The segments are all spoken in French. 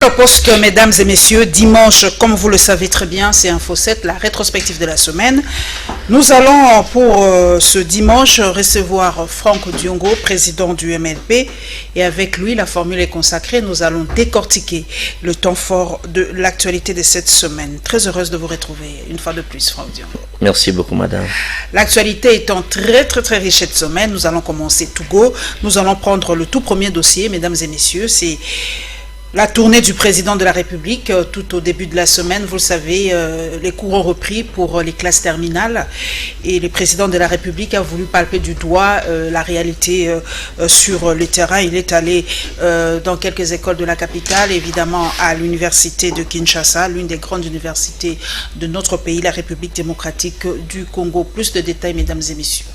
Parce que, mesdames et messieurs, dimanche, comme vous le savez très bien, c'est Info 7, la rétrospective de la semaine. Nous allons, pour ce dimanche, recevoir Franck Diongo, président du MLP. Et avec lui, la formule est consacrée. Nous allons décortiquer le temps fort de l'actualité de cette semaine. Très heureuse de vous retrouver une fois de plus, Franck Diongo. Merci beaucoup, madame. L'actualité étant très riche cette semaine, nous allons commencer tout go. Nous allons prendre le tout premier dossier, mesdames et messieurs. C'est la tournée du président de la République tout au début de la semaine. Vous le savez, les cours ont repris pour les classes terminales et le président de la République a voulu palper du doigt la réalité sur le terrain. Il est allé dans quelques écoles de la capitale, évidemment à l'université de Kinshasa, l'une des grandes universités de notre pays, la République démocratique du Congo. Plus de détails, mesdames et messieurs.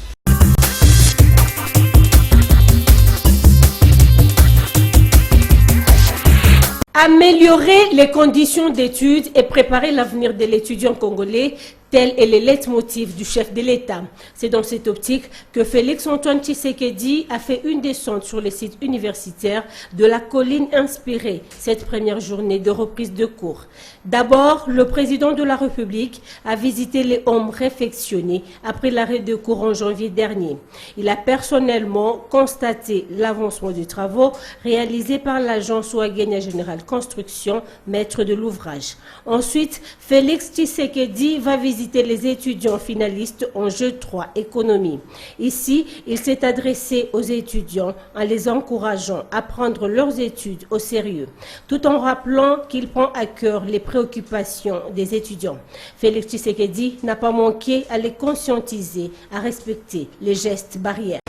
Améliorer les conditions d'études et préparer l'avenir de l'étudiant congolais, tel est le leitmotiv du chef de l'État. C'est dans cette optique que Félix-Antoine Tshisekedi a fait une descente sur les sites universitaires de la colline inspirée cette première journée de reprise de cours. D'abord, le président de la République a visité les homes réfectionnés après l'arrêt de cours en janvier dernier. Il a personnellement constaté l'avancement des travaux réalisés par l'agence Ouagenia Générale Construction, maître de l'ouvrage. Ensuite, Félix Tshisekedi va visiter les étudiants finalistes en jeu 3 économie. Ici, il s'est adressé aux étudiants en les encourageant à prendre leurs études au sérieux, tout en rappelant qu'il prend à cœur les préoccupations des étudiants. Félix Tshisekedi n'a pas manqué à les conscientiser à respecter les gestes barrières.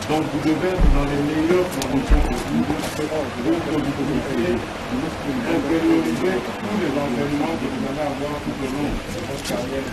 Donc vous devez être dans les meilleures conditions possibles pour que vous puissiez intérioriser tous les enseignements que vous allez avoir tout au long de votre carrière.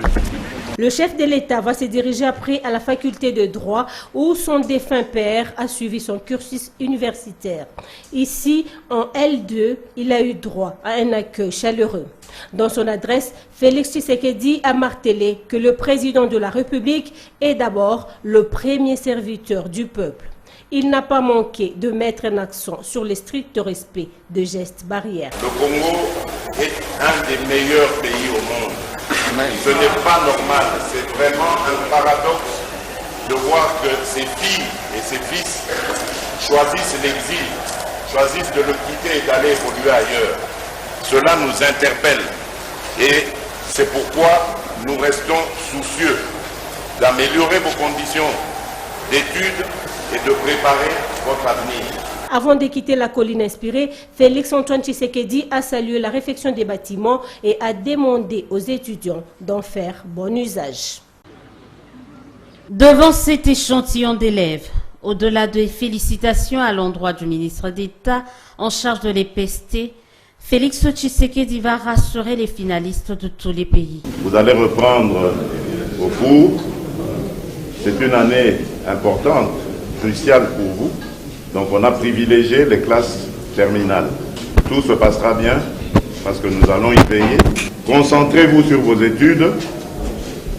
Le chef de l'État va se diriger après à la faculté de droit où son défunt père a suivi son cursus universitaire. Ici, en L2, il a eu droit à un accueil chaleureux. Dans son adresse, Félix Tshisekedi a martelé que le président de la République est d'abord le premier serviteur du peuple. Il n'a pas manqué de mettre un accent sur le strict respect de gestes barrières. Le Congo est un des meilleurs pays au monde. Ce n'est pas normal, c'est vraiment un paradoxe de voir que ses filles et ses fils choisissent l'exil, choisissent de le quitter et d'aller évoluer ailleurs. Cela nous interpelle et c'est pourquoi nous restons soucieux d'améliorer vos conditions d'études et de préparer votre avenir. Avant de quitter la colline inspirée, Félix-Antoine Tshisekedi a salué la réfection des bâtiments et a demandé aux étudiants d'en faire bon usage. Devant cet échantillon d'élèves, au-delà des félicitations à l'endroit du ministre d'État en charge de l'EPST, Félix Tshisekedi va rassurer les finalistes de tous les pays. Vous allez reprendre vos cours. C'est une année importante, cruciale pour vous. Donc on a privilégié les classes terminales. Tout se passera bien parce que nous allons y veiller. Concentrez-vous sur vos études.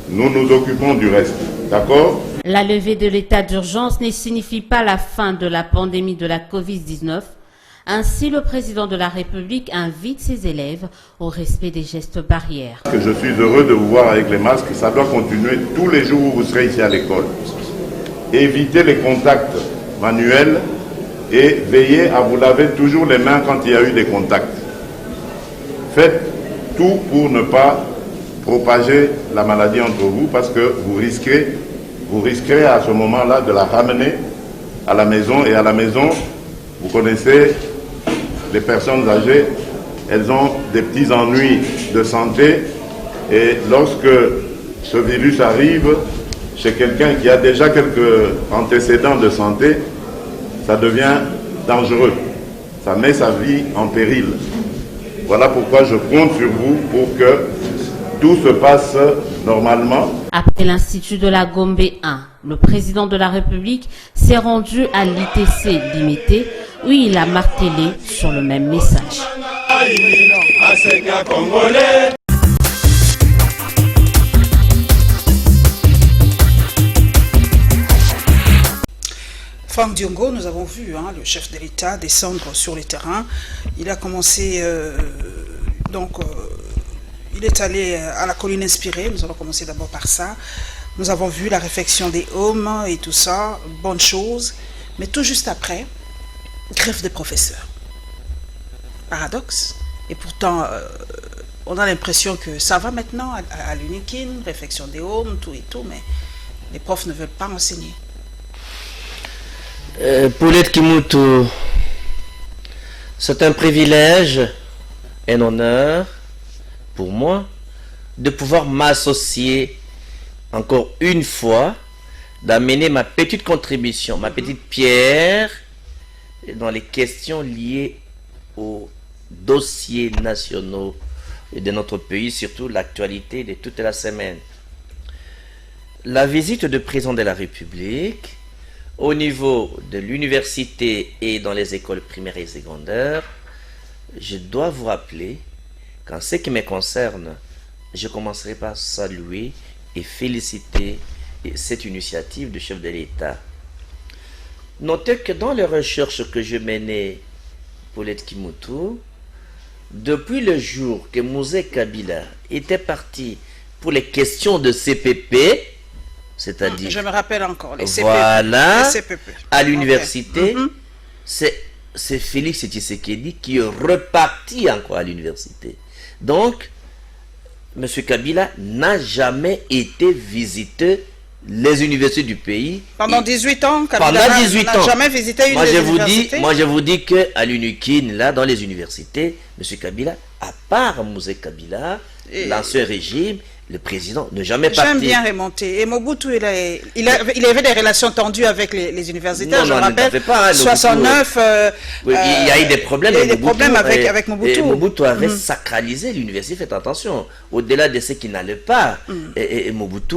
Nous nous occupons du reste. D'accord ? La levée de l'état d'urgence ne signifie pas la fin de la pandémie de la Covid-19. Ainsi, le président de la République invite ses élèves au respect des gestes barrières. Je suis heureux de vous voir avec les masques. Ça doit continuer tous les jours où vous serez ici à l'école. Évitez les contacts manuels et veillez à vous laver toujours les mains quand il y a eu des contacts. Faites tout pour ne pas propager la maladie entre vous parce que vous risquerez à ce moment-là de la ramener à la maison. Et à la maison, vous connaissez les personnes âgées, elles ont des petits ennuis de santé et lorsque ce virus arrive chez quelqu'un qui a déjà quelques antécédents de santé, ça devient dangereux. Ça met sa vie en péril. Voilà pourquoi je compte sur vous pour que tout se passe normalement. Après l'Institut de la Gombe 1, le président de la République s'est rendu à l'ITC limité où il a martelé sur le même message. Franck Diongo, nous avons vu le chef de l'État descendre sur le terrain. Il a commencé, il est allé à la colline inspirée. Nous allons commencer d'abord par ça. Nous avons vu la réfection des hommes et tout ça, bonne chose. Mais tout juste après, grève des professeurs. Paradoxe. Et pourtant, on a l'impression que ça va maintenant à l'UNIKIN, réfection des hommes, tout et tout, mais les profs ne veulent pas enseigner. Paulette Kimutu, c'est un privilège, un honneur pour moi de pouvoir m'associer encore une fois, d'amener ma petite contribution, ma petite pierre dans les questions liées aux dossiers nationaux de notre pays, surtout l'actualité de toute la semaine. La visite du président de la République au niveau de l'université et dans les écoles primaires et secondaires, je dois vous rappeler qu'en ce qui me concerne, je commencerai par saluer et féliciter cette initiative du chef de l'État. Notez que dans les recherches que je menais, Paulette Kimutu, depuis le jour que Mosé Kabila était parti pour les questions de CPP, c'est-à-dire... Je me rappelle encore, les CPP. Voilà, les CPP. à l'université, Okay. c'est Félix Tshisekedi qui est reparti encore à l'université. Donc, M. Kabila n'a jamais été visiter les universités du pays. Pendant 18 ans, Kabila Pendant 18 ans. n'a jamais visité une des universités. Moi, je vous dis qu'à l'UNIKIN, là, dans les universités, M. Kabila, à part Mosé Kabila, l'ancien régime, le président ne jamais parti. J'aime bien remonter. Et Mobutu, il avait des relations tendues avec les universitaires. Je me rappelle, pas, 69. Il y a eu des problèmes. Il y a eu des problèmes avec Mobutu. Et Mobutu avait sacralisé l'université. Faites attention. Au-delà de ce qui n'allait pas, et Mobutu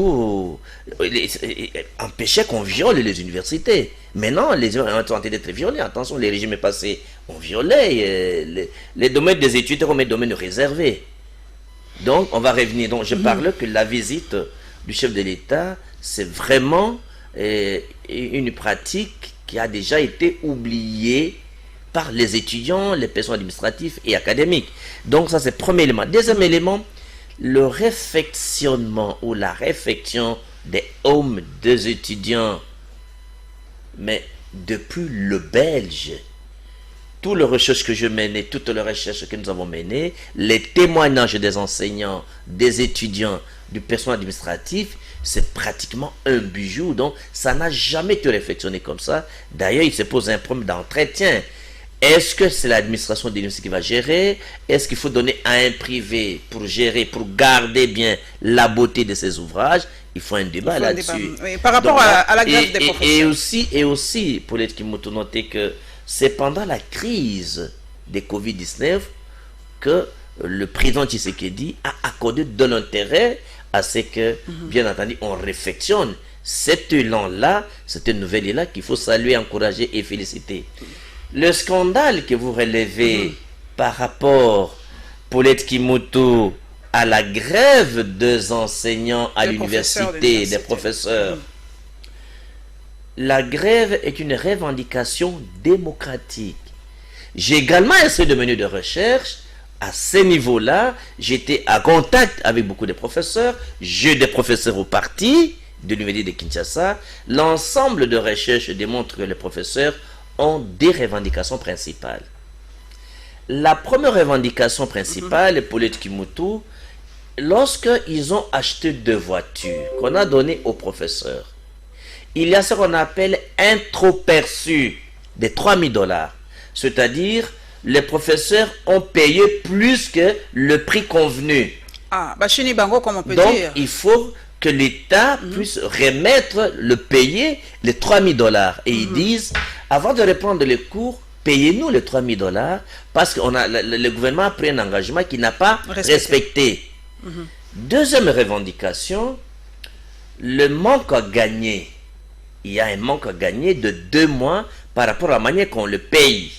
empêchait qu'on viole les universités. Maintenant, les gens ont tenté d'être violés. Attention, les régimes passés ont violé les domaines des études comme les domaines réservés. Donc, on va revenir. Donc, je parle que la visite du chef de l'État, c'est vraiment une pratique qui a déjà été oubliée par les étudiants, les personnes administratives et académiques. Donc, ça, c'est le premier élément. Deuxième élément, le réfectionnement ou la réfection des hommes des étudiants. Mais depuis le Belge, toutes les recherches que je menais, toutes les recherches que nous avons menées, les témoignages des enseignants, des étudiants, du personnel administratif, c'est pratiquement un bijou. Donc, ça n'a jamais été réflexionné comme ça. D'ailleurs, il se pose un problème d'entretien. Est-ce que c'est l'administration de l'université qui va gérer? Est-ce qu'il faut donner à un privé pour gérer, pour garder bien la beauté de ces ouvrages? Il faut un débat là-dessus. Oui, par rapport donc, à la grève des professeurs. Et aussi, pour être qui m'a noté que c'est pendant la crise de Covid-19 que le président Tshisekedi a accordé de l'intérêt à ce que, bien entendu, on réflexionne cet élan-là, cette nouvelle-là qu'il faut saluer, encourager et féliciter. Le scandale que vous relevez par rapport, Paulette Kimutu, à la grève des enseignants à l'université, des professeurs, la grève est une revendication démocratique. J'ai également essayé de mener de recherche. À ce niveau-là, j'étais en contact avec beaucoup de professeurs. J'ai des professeurs au parti de l'Université de Kinshasa. L'ensemble de recherches démontre que les professeurs ont des revendications principales. La première revendication principale, Paulette Kimutu, lorsqu'ils ont acheté 2 voitures qu'on a données aux professeurs, il y a ce qu'on appelle un trop perçu de $3000. C'est-à-dire, les professeurs ont payé plus que le prix convenu. Ah, Bachini Bango, comme on peut donc, dire. Donc, il faut que l'État puisse remettre, payer les $3000. Et ils disent, avant de reprendre les cours, payez-nous les $3000 parce que le gouvernement a pris un engagement qu'il n'a pas respecté. Deuxième revendication, le manque à gagner. Il y a un manque à gagner de 2 mois par rapport à la manière qu'on le paye.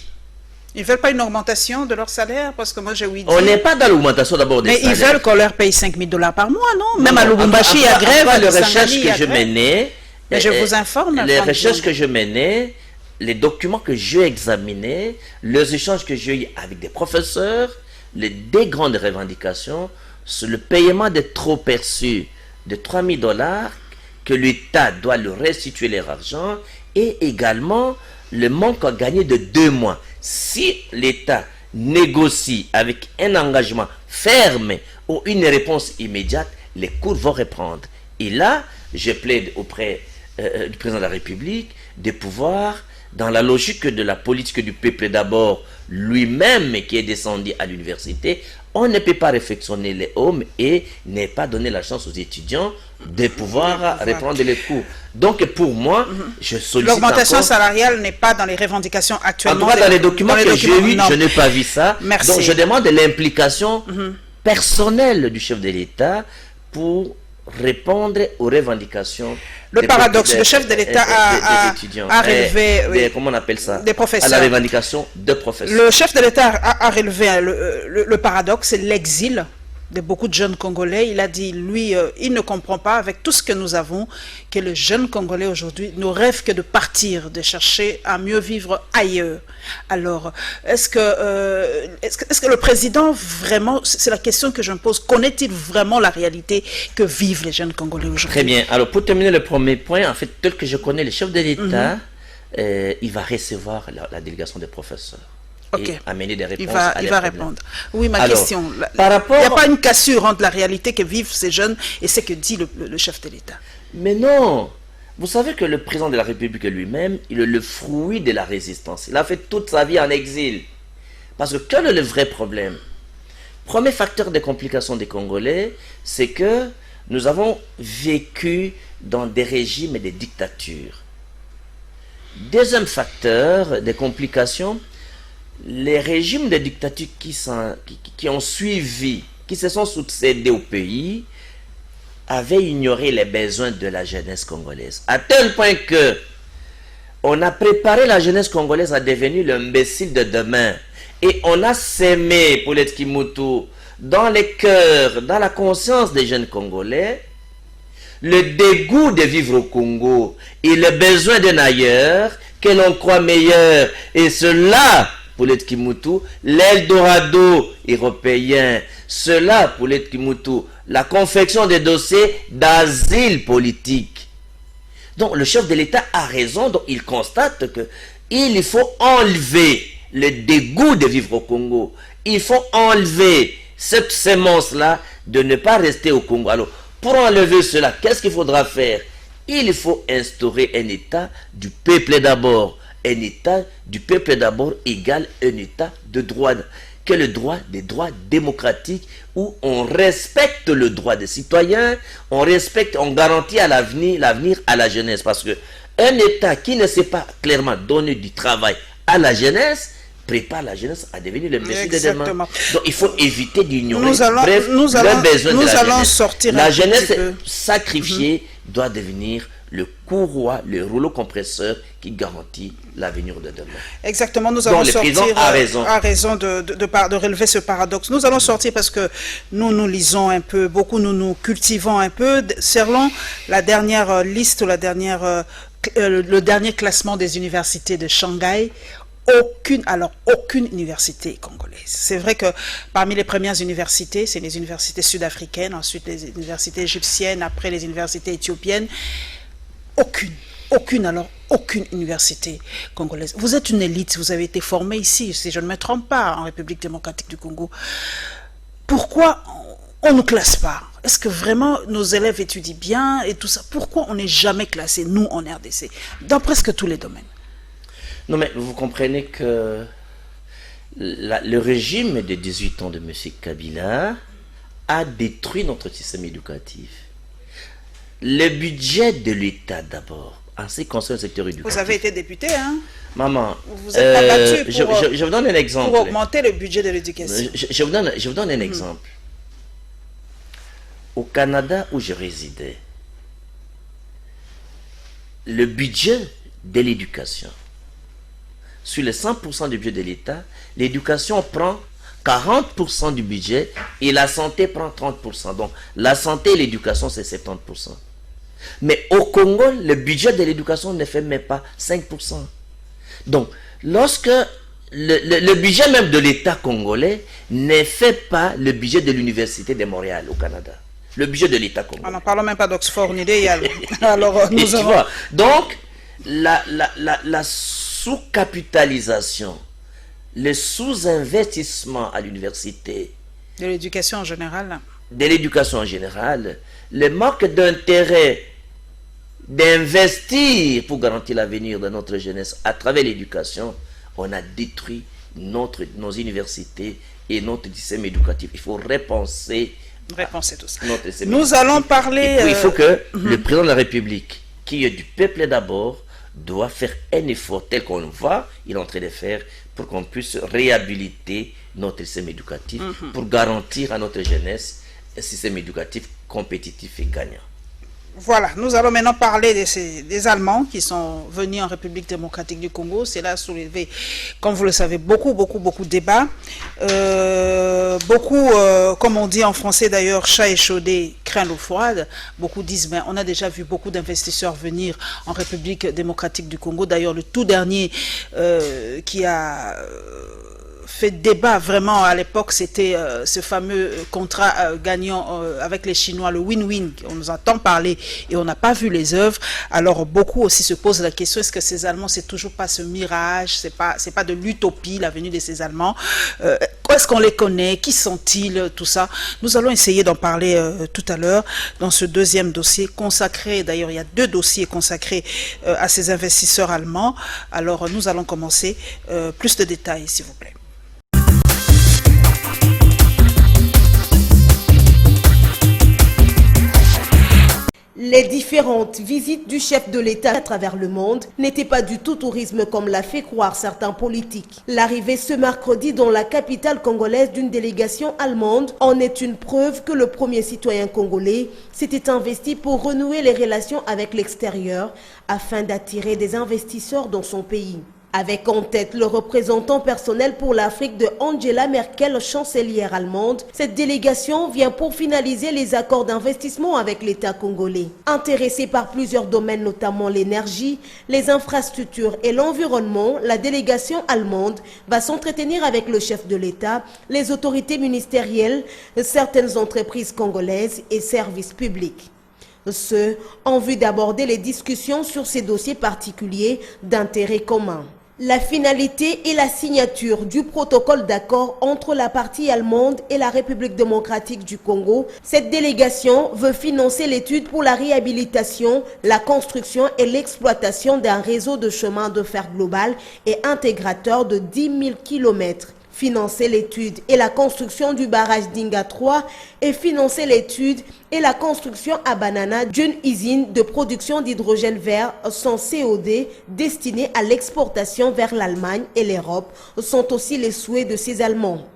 Ils ne veulent pas une augmentation de leur salaire parce que moi j'ai ouï dire... On n'est pas dans l'augmentation d'abord des salaires. Mais ils veulent qu'on leur paye $5000 par mois, non? Même à Lubumbashi, il y a grève. Les recherches que je menais... Mais je vous informe. Les recherches que je menais, les documents que j'ai examinés, les échanges que j'ai eu avec des professeurs, des grandes revendications, sur le paiement des trop perçus de $3 000, que l'État doit leur restituer leur argent, et également le manque à gagner de 2 mois. Si l'État négocie avec un engagement ferme ou une réponse immédiate, les cours vont reprendre. Et là, je plaide auprès du président de la République de pouvoir, dans la logique de la politique du peuple d'abord, lui-même qui est descendu à l'université, on ne peut pas réfectionner les hommes et ne pas donner la chance aux étudiants de pouvoir reprendre les cours. Donc pour moi, je sollicite l'augmentation encore... salariale n'est pas dans les revendications actuellement. En tout cas, dans les documents que j'ai eus, je n'ai pas vu ça. Merci. Donc je demande l'implication personnelle du chef de l'État pour répondre aux revendications. Le paradoxe, le chef de l'État a relevé... comment on appelle ça? Des professeurs. À la revendication de professeurs. Le chef de l'État a relevé le paradoxe, c'est l'exil de beaucoup de jeunes Congolais. Il a dit, lui, il ne comprend pas, avec tout ce que nous avons, que le jeune Congolais aujourd'hui ne rêve que de partir, de chercher à mieux vivre ailleurs. Alors, est-ce que le président, vraiment, c'est la question que je me pose, connaît-il vraiment la réalité que vivent les jeunes Congolais aujourd'hui? Très bien. Alors, pour terminer le premier point, en fait, tel que je connais le chef de l'État, il va recevoir la délégation des professeurs. Okay. Et amener des réponses il va répondre. Oui, ma Alors, question. Par rapport... Il n'y a pas une cassure entre la réalité que vivent ces jeunes et ce que dit le chef de l'État. Mais non. Vous savez que le président de la République lui-même, il est le fruit de la résistance. Il a fait toute sa vie en exil. Parce que quel est le vrai problème? Premier facteur de complication des Congolais, c'est que nous avons vécu dans des régimes et des dictatures. Deuxième facteur de complications, les régimes de dictature qui ont suivi, qui se sont succédés au pays, avaient ignoré les besoins de la jeunesse congolaise. À tel point que on a préparé la jeunesse congolaise à devenir l'imbécile de demain. Et on a sémé, pour l'être Kimutu, dans les cœurs, dans la conscience des jeunes Congolais, le dégoût de vivre au Congo et le besoin d'un ailleurs que l'on croit meilleur. Et cela... pour les Kimutu, l'Eldorado européen, cela pour les Kimutu, la confection des dossiers d'asile politique. Donc le chef de l'État a raison, donc il constate que il faut enlever le dégoût de vivre au Congo. Il faut enlever cette sémence-là de ne pas rester au Congo. Alors, pour enlever cela, qu'est-ce qu'il faudra faire? Il faut instaurer un État du peuple d'abord. Un État du peuple d'abord égale un État de droit, que le droit des droits démocratiques, où on respecte le droit des citoyens, on respecte, on garantit à l'avenir à la jeunesse. Parce que un État qui ne sait pas clairement donner du travail à la jeunesse, prépare la jeunesse à devenir l'imbécile de demain. Donc il faut éviter d'ignorer. Bref, le besoin de la jeunesse. Sortir la jeunesse sacrifiée doit devenir le courroie, le rouleau compresseur qui garantit l'avenir de demain. Exactement, nous allons sortir, a raison de relever ce paradoxe. Nous allons sortir parce que nous lisons un peu, beaucoup nous cultivons un peu. Selon la dernière liste, le dernier classement des universités de Shanghai, aucune université congolaise. C'est vrai que parmi les premières universités, c'est les universités sud-africaines, ensuite les universités égyptiennes, après les universités éthiopiennes. Aucune université congolaise. Vous êtes une élite, vous avez été formé ici, si je ne me trompe pas, en République démocratique du Congo. Pourquoi on ne nous classe pas? Est-ce que vraiment nos élèves étudient bien et tout ça? Pourquoi on n'est jamais classé, nous, en RDC, dans presque tous les domaines? Non, mais vous comprenez que le régime de 18 ans de M. Kabila a détruit notre système éducatif. Le budget de l'État d'abord, en ce qui concerne le secteur éducatif. Vous avez été député, hein? Maman, vous êtes pas battu je vous donne un exemple. Pour augmenter le budget de l'éducation. Je vous donne un exemple. Au Canada où je résidais, le budget de l'éducation, sur les 100% du budget de l'État, l'éducation prend 40% du budget et la santé prend 30%. Donc, la santé et l'éducation, c'est 70%. Mais au Congo, le budget de l'éducation ne fait même pas 5%. Donc, lorsque le budget même de l'État congolais ne fait pas le budget de l'Université de Montréal au Canada. Le budget de l'État congolais. On n'en parle même pas d'Oxford ni d'Yale. Alors, nous avons... vois, donc, la sous-capitalisation, le sous-investissement à l'université, de l'éducation en général. De l'éducation en général, le manque d'intérêt d'investir pour garantir l'avenir de notre jeunesse à travers l'éducation, on a détruit nos universités et notre système éducatif. Il faut repenser tout ça. Notre système Nous allons parler... Et puis, il faut que le président de la République, qui est du peuple d'abord, doit faire un effort tel qu'on le voit, il est en train de faire, pour qu'on puisse réhabiliter notre système éducatif, pour garantir à notre jeunesse un système éducatif compétitif et gagnant. Voilà, nous allons maintenant parler des Allemands qui sont venus en République démocratique du Congo. C'est là soulevé, comme vous le savez, beaucoup de débats. Comme on dit en français d'ailleurs, chat échaudé craint l'eau froide. Beaucoup disent, mais on a déjà vu beaucoup d'investisseurs venir en République démocratique du Congo. D'ailleurs, le tout dernier qui a... fait débat vraiment à l'époque, c'était ce fameux contrat gagnant avec les Chinois, le win-win. On nous entend parler et on n'a pas vu les œuvres. Alors beaucoup aussi se posent la question, est-ce que ces Allemands, c'est toujours pas ce mirage, c'est pas de l'utopie, la venue de ces Allemands, est-ce qu'on les connaît, qui sont-ils, tout ça. Nous allons essayer d'en parler tout à l'heure dans ce deuxième dossier consacré, d'ailleurs il y a 2 dossiers consacrés à ces investisseurs allemands. Alors nous allons commencer, plus de détails s'il vous plaît. Les différentes visites du chef de l'État à travers le monde n'étaient pas du tout tourisme comme l'a fait croire certains politiques. L'arrivée ce mercredi dans la capitale congolaise d'une délégation allemande en est une preuve que le premier citoyen congolais s'était investi pour renouer les relations avec l'extérieur afin d'attirer des investisseurs dans son pays. Avec en tête le représentant personnel pour l'Afrique de Angela Merkel, chancelière allemande, cette délégation vient pour finaliser les accords d'investissement avec l'État congolais. Intéressée par plusieurs domaines, notamment l'énergie, les infrastructures et l'environnement, la délégation allemande va s'entretenir avec le chef de l'État, les autorités ministérielles, certaines entreprises congolaises et services publics. Ce, en vue d'aborder les discussions sur ces dossiers particuliers d'intérêt commun. La finalité est la signature du protocole d'accord entre la partie allemande et la République démocratique du Congo. Cette délégation veut financer l'étude pour la réhabilitation, la construction et l'exploitation d'un réseau de chemin de fer global et intégrateur de 10 000 km. Financer l'étude et la construction du barrage d'Inga 3 et financer l'étude et la construction à Banana d'une usine de production d'hydrogène vert sans COD destinée à l'exportation vers l'Allemagne et l'Europe sont aussi les souhaits de ces Allemands.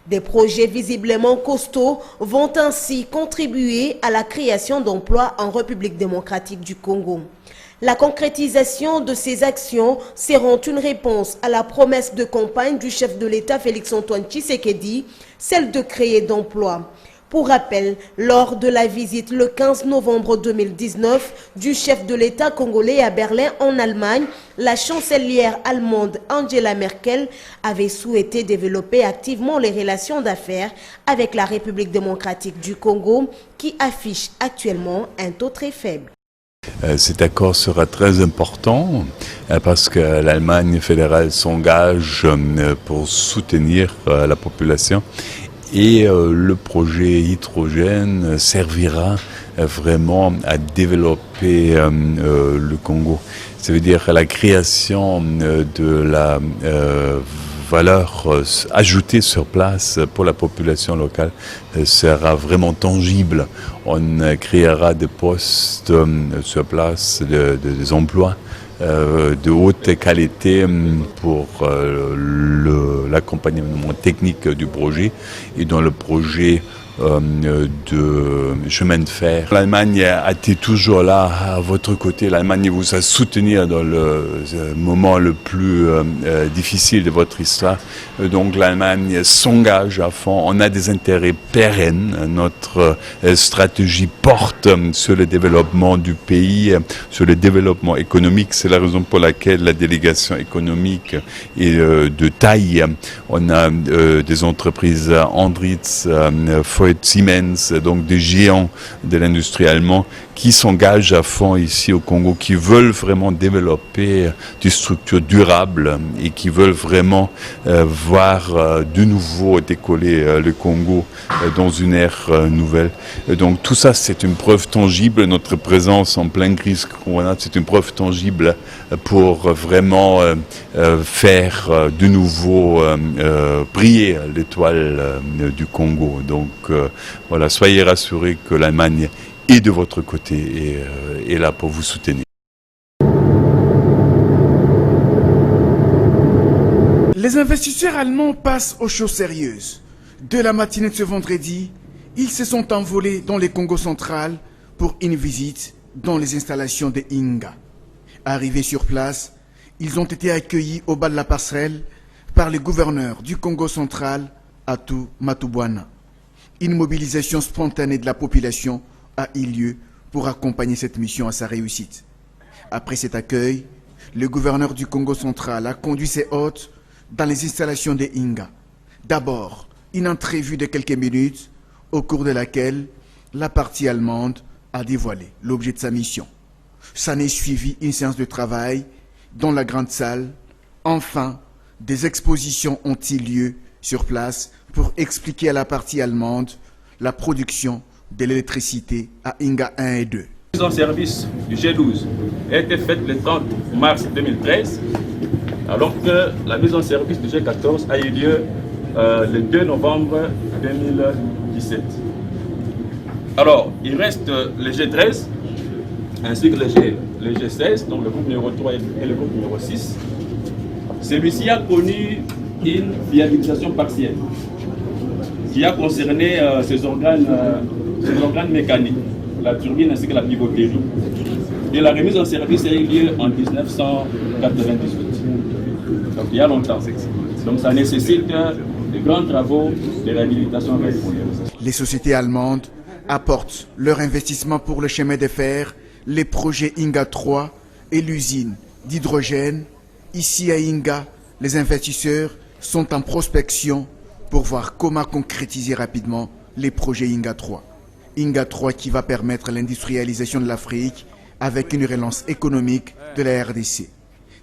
Des projets visiblement costauds vont ainsi contribuer à la création d'emplois en République démocratique du Congo. La concrétisation de ces actions seront une réponse à la promesse de campagne du chef de l'État Félix-Antoine Tshisekedi, celle de créer d'emplois. Pour rappel, lors de la visite le 15 novembre 2019 du chef de l'État congolais à Berlin en Allemagne, la chancelière allemande Angela Merkel avait souhaité développer activement les relations d'affaires avec la République démocratique du Congo qui affiche actuellement un taux très faible. Cet accord sera très important parce que l'Allemagne fédérale s'engage pour soutenir la population et le projet hydrogène servira vraiment à développer le Congo. Ça veut dire la création de la valeur ajoutée sur place pour la population locale sera vraiment tangible. On créera des postes sur place, des emplois de haute qualité pour l'accompagnement technique du projet. Et dans le projet de chemin de fer. L'Allemagne a été toujours là à votre côté. L'Allemagne vous a soutenu dans le moment le plus difficile de votre histoire. Donc l'Allemagne s'engage à fond. On a des intérêts pérennes. Notre stratégie porte sur le développement du pays, sur le développement économique. C'est la raison pour laquelle la délégation économique est de taille. On a des entreprises Andritz, Voith, Siemens, donc des géants de l'industrie allemande qui s'engagent à fond ici au Congo, qui veulent vraiment développer des structures durables et qui veulent vraiment voir de nouveau décoller le Congo dans une ère nouvelle. Et donc tout ça, c'est une preuve tangible. Notre présence en pleine crise Corona, c'est une preuve tangible pour vraiment faire de nouveau briller l'étoile du Congo. Donc voilà, soyez rassurés que l'Allemagne est de votre côté et est là pour vous soutenir. Les investisseurs allemands passent aux choses sérieuses. De la matinée de ce vendredi, ils se sont envolés dans le Congo central pour une visite dans les installations de Inga. Arrivés sur place, ils ont été accueillis au bas de la passerelle par le gouverneur du Congo central, Atou Matubwana. Une mobilisation spontanée de la population a eu lieu pour accompagner cette mission à sa réussite. Après cet accueil, le gouverneur du Congo central a conduit ses hôtes dans les installations de Inga. D'abord, une entrevue de quelques minutes, au cours de laquelle la partie allemande a dévoilé l'objet de sa mission. S'en est suivi une séance de travail dans la grande salle. Enfin, des expositions ont eu lieu sur place pour expliquer à la partie allemande la production de l'électricité à Inga 1 et 2. La mise en service du G12 a été faite le 30 mars 2013, alors que la mise en service du G14 a eu lieu le 2 novembre 2017. Alors, il reste le G13 ainsi que le G16, donc le groupe numéro 3 et le groupe numéro 6. Celui-ci a connu une viabilisation partielle qui a concerné ses organes mécaniques, la turbine ainsi que la pivoterie. Et la remise en service a eu lieu en 1998. Donc il y a longtemps. Donc ça nécessite de grands travaux de réhabilitation. Les sociétés allemandes apportent leur investissement pour le chemin de fer, les projets Inga 3 et l'usine d'hydrogène. Ici à Inga, les investisseurs sont en prospection pour voir comment concrétiser rapidement les projets Inga 3. Inga 3 qui va permettre l'industrialisation de l'Afrique avec une relance économique de la RDC.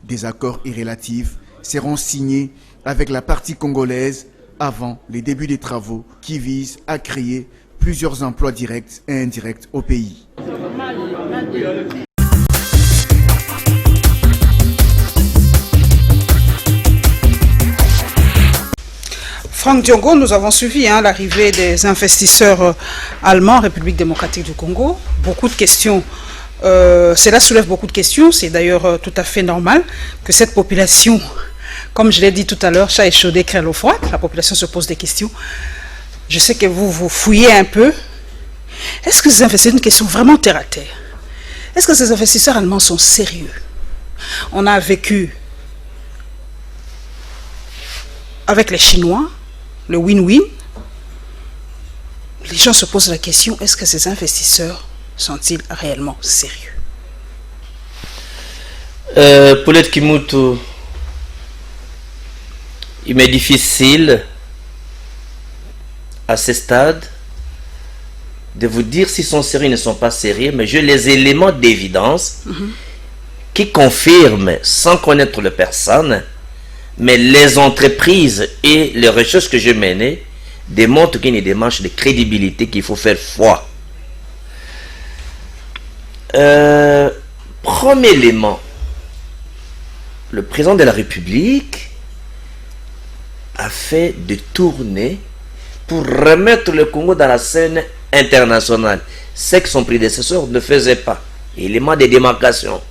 Des accords irrélatifs seront signés avec la partie congolaise avant les débuts des travaux qui visent à créer plusieurs emplois directs et indirects au pays. Franck Diongo, nous avons suivi l'arrivée des investisseurs allemands en République démocratique du Congo. Beaucoup de questions, cela soulève beaucoup de questions. C'est d'ailleurs tout à fait normal que cette population, comme je l'ai dit tout à l'heure, chat échaudé crée l'eau froide. La population se pose des questions. Je sais que vous fouillez un peu. Est-ce que ces investisseurs, une question vraiment terre à terre, est-ce que ces investisseurs allemands sont sérieux? On a vécu avec les Chinois le win-win. Les gens se posent la question, est-ce que ces investisseurs sont-ils réellement sérieux? Paulette Kimutu, il m'est difficile à ce stade de vous dire s'ils sont sérieux ou ne sont pas sérieux, mais j'ai les éléments d'évidence qui confirment, sans connaître les personnes, mais les entreprises et les recherches que j'ai menées démontrent qu'il y a une démarche de crédibilité qu'il faut faire foi. Premier élément, le président de la République a fait des tournées pour remettre le Congo dans la scène internationale. Ce que son prédécesseur ne faisait pas. Élément de démarcation.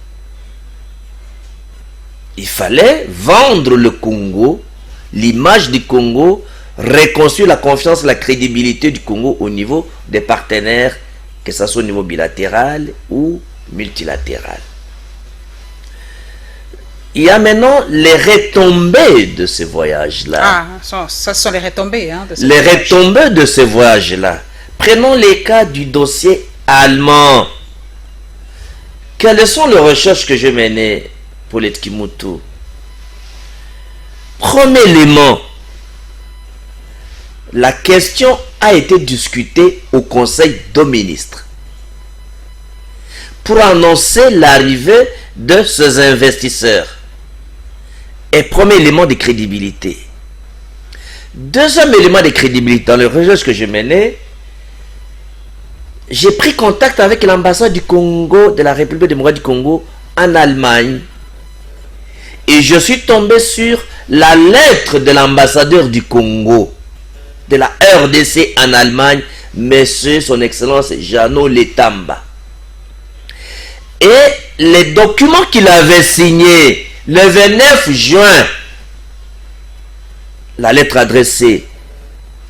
Il fallait vendre le Congo, l'image du Congo, reconstruire la confiance, la crédibilité du Congo au niveau des partenaires, que ce soit au niveau bilatéral ou multilatéral. Il y a maintenant les retombées de ces voyages-là. Ah, ça sont les retombées. Hein, de les retombées de ces voyages-là. Prenons les cas du dossier allemand. Quelles sont les recherches que j'ai menées pour les Kimutu? Premier élément, la question a été discutée au Conseil des ministres pour annoncer l'arrivée de ces investisseurs. Et premier élément de crédibilité. Deuxième élément de crédibilité, dans les recherches que j'ai menées, j'ai pris contact avec l'ambassade du Congo, de la République démocratique du Congo, en Allemagne. Et je suis tombé sur la lettre de l'ambassadeur du Congo, de la RDC en Allemagne, Monsieur Son Excellence Jeannot Letamba. Et les documents qu'il avait signés le 29 juin, la lettre adressée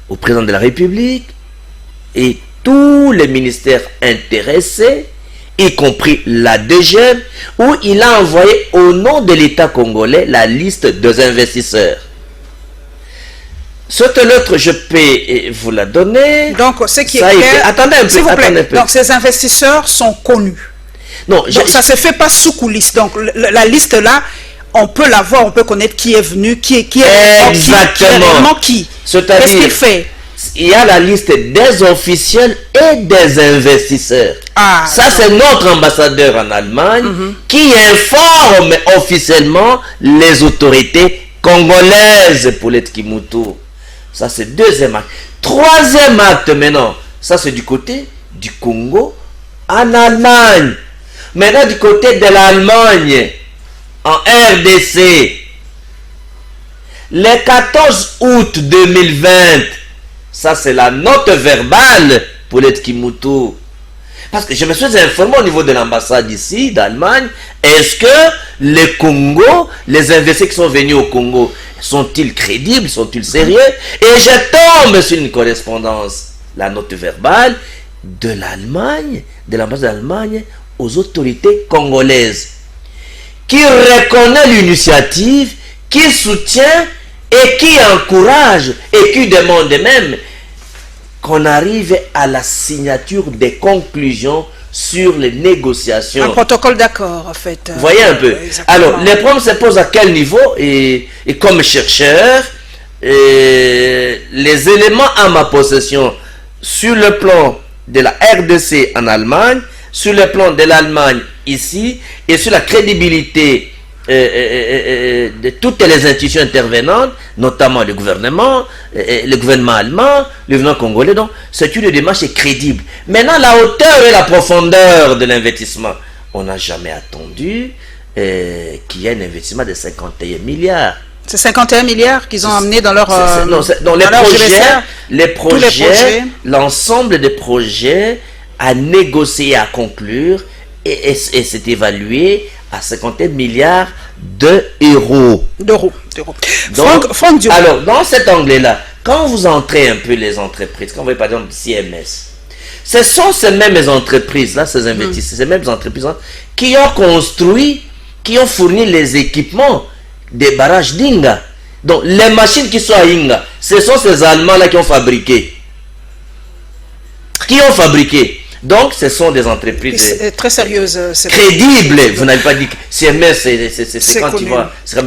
au président de la République et tous les ministères intéressés, y compris la DGM, où il a envoyé au nom de l'État congolais la liste des investisseurs. Cette lettre, je peux vous la donner. Donc, ce qui est clair, attendez un peu, s'il vous plaît. attendez un peu. Donc, ces investisseurs sont connus. Non, donc, ça ne se fait pas sous coulisses. Donc, la liste là, on peut la voir, on peut connaître qui est venu, qui est exactement qui. Qu'est-ce qu'il fait? Il y a la liste des officiels et des investisseurs. Ah, ça, c'est notre ambassadeur en Allemagne qui informe officiellement les autorités congolaises pour les Kimutu. Ça, c'est deuxième acte. Troisième acte maintenant, ça, c'est du côté du Congo en Allemagne. Maintenant, du côté de l'Allemagne, en RDC, le 14 août 2020, ça c'est la note verbale pour les Kimutu. Parce que je me suis informé au niveau de l'ambassade ici, d'Allemagne, est-ce que le Congo, les investisseurs qui sont venus au Congo, sont-ils crédibles, sont-ils sérieux? Et je tombe sur une correspondance, la note verbale de l'Allemagne, de l'ambassade d'Allemagne aux autorités congolaises, qui reconnaît l'initiative, qui soutient et qui encourage et qui demande même qu'on arrive à la signature des conclusions sur les négociations. Un protocole d'accord, en fait. Vous voyez un peu. Alors, les problèmes se posent à quel niveau? Et comme chercheur, les éléments à ma possession sur le plan de la RDC en Allemagne, sur le plan de l'Allemagne ici, et sur la crédibilité de toutes les institutions intervenantes, notamment le gouvernement allemand, le gouvernement congolais. Donc, c'est une démarche crédible. Maintenant, la hauteur et la profondeur de l'investissement. On n'a jamais attendu qu'il y ait un investissement de 51 milliards. C'est 51 milliards qu'ils ont amené dans leur... les projets, l'ensemble des projets à négocier, à conclure, et c'est évalué à 51 milliards d'euros. Franck Diongo. Alors, dans cet anglais-là, quand vous entrez un peu les entreprises, quand vous voyez par exemple CMS, ce sont ces mêmes entreprises-là, ces investisseurs, ces mêmes entreprises qui ont construit, qui ont fourni les équipements des barrages d'Inga. Donc, les machines qui sont à Inga, ce sont ces Allemands-là qui ont fabriqué. Donc, ce sont des entreprises très sérieuses, crédibles. Vous n'avez pas dit que CMS, c'est quand tu vois. C'est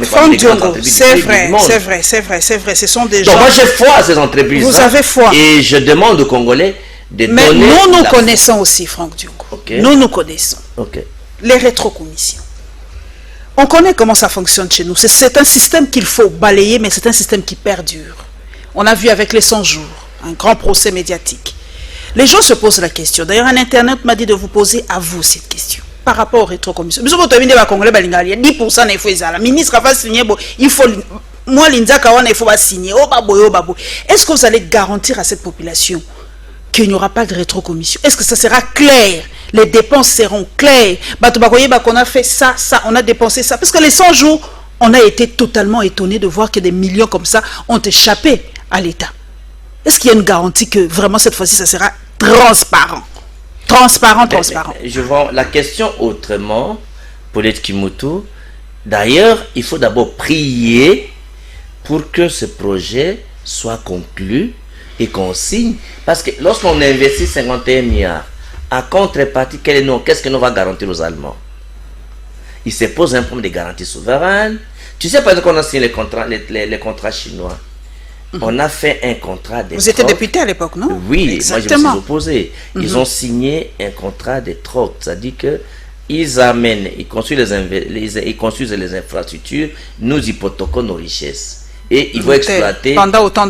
vrai. Ce sont des gens. Donc, moi, j'ai foi à ces entreprises. Vous avez foi. Et je demande aux Congolais de donner. Mais nous connaissons aussi, Franck Diongo. Okay. Nous connaissons. Okay. Les rétrocommissions. On connaît comment ça fonctionne chez nous. C'est un système qu'il faut balayer, mais c'est un système qui perdure. On a vu avec les 100 jours, un grand procès médiatique. Les gens se posent la question. D'ailleurs, un internaute m'a dit de vous poser à vous cette question. Par rapport aux rétrocommissions. 10% il faut la ministre va signer. Il faut. Moi, il faut signer. Est-ce que vous allez garantir à cette population qu'il n'y aura pas de rétrocommission? Est-ce que ça sera clair? Les dépenses seront claires. On a fait ça, on a dépensé ça. Parce que les 100 jours, on a été totalement étonnés de voir que des millions comme ça ont échappé à l'État? Est-ce qu'il y a une garantie que vraiment cette fois-ci, ça sera transparent? Transparent. Je vois la question autrement, Paulette Kimutu. D'ailleurs, il faut d'abord prier pour que ce projet soit conclu et qu'on signe. Parce que lorsqu'on investit 51 milliards, à contrepartie, qu'est-ce que nous va garantir aux Allemands? Il se pose un problème de garantie souveraine. Tu sais, par exemple, qu'on a signé les contrats chinois. On a fait un contrat de Vous étiez député à l'époque, non? Oui, exactement. Moi je me suis opposé. Ils ont signé un contrat de troc, c'est-à-dire que ils amènent, ils construisent les infrastructures, nous hypothéquons nos richesses. Et ils vont exploiter pendant autant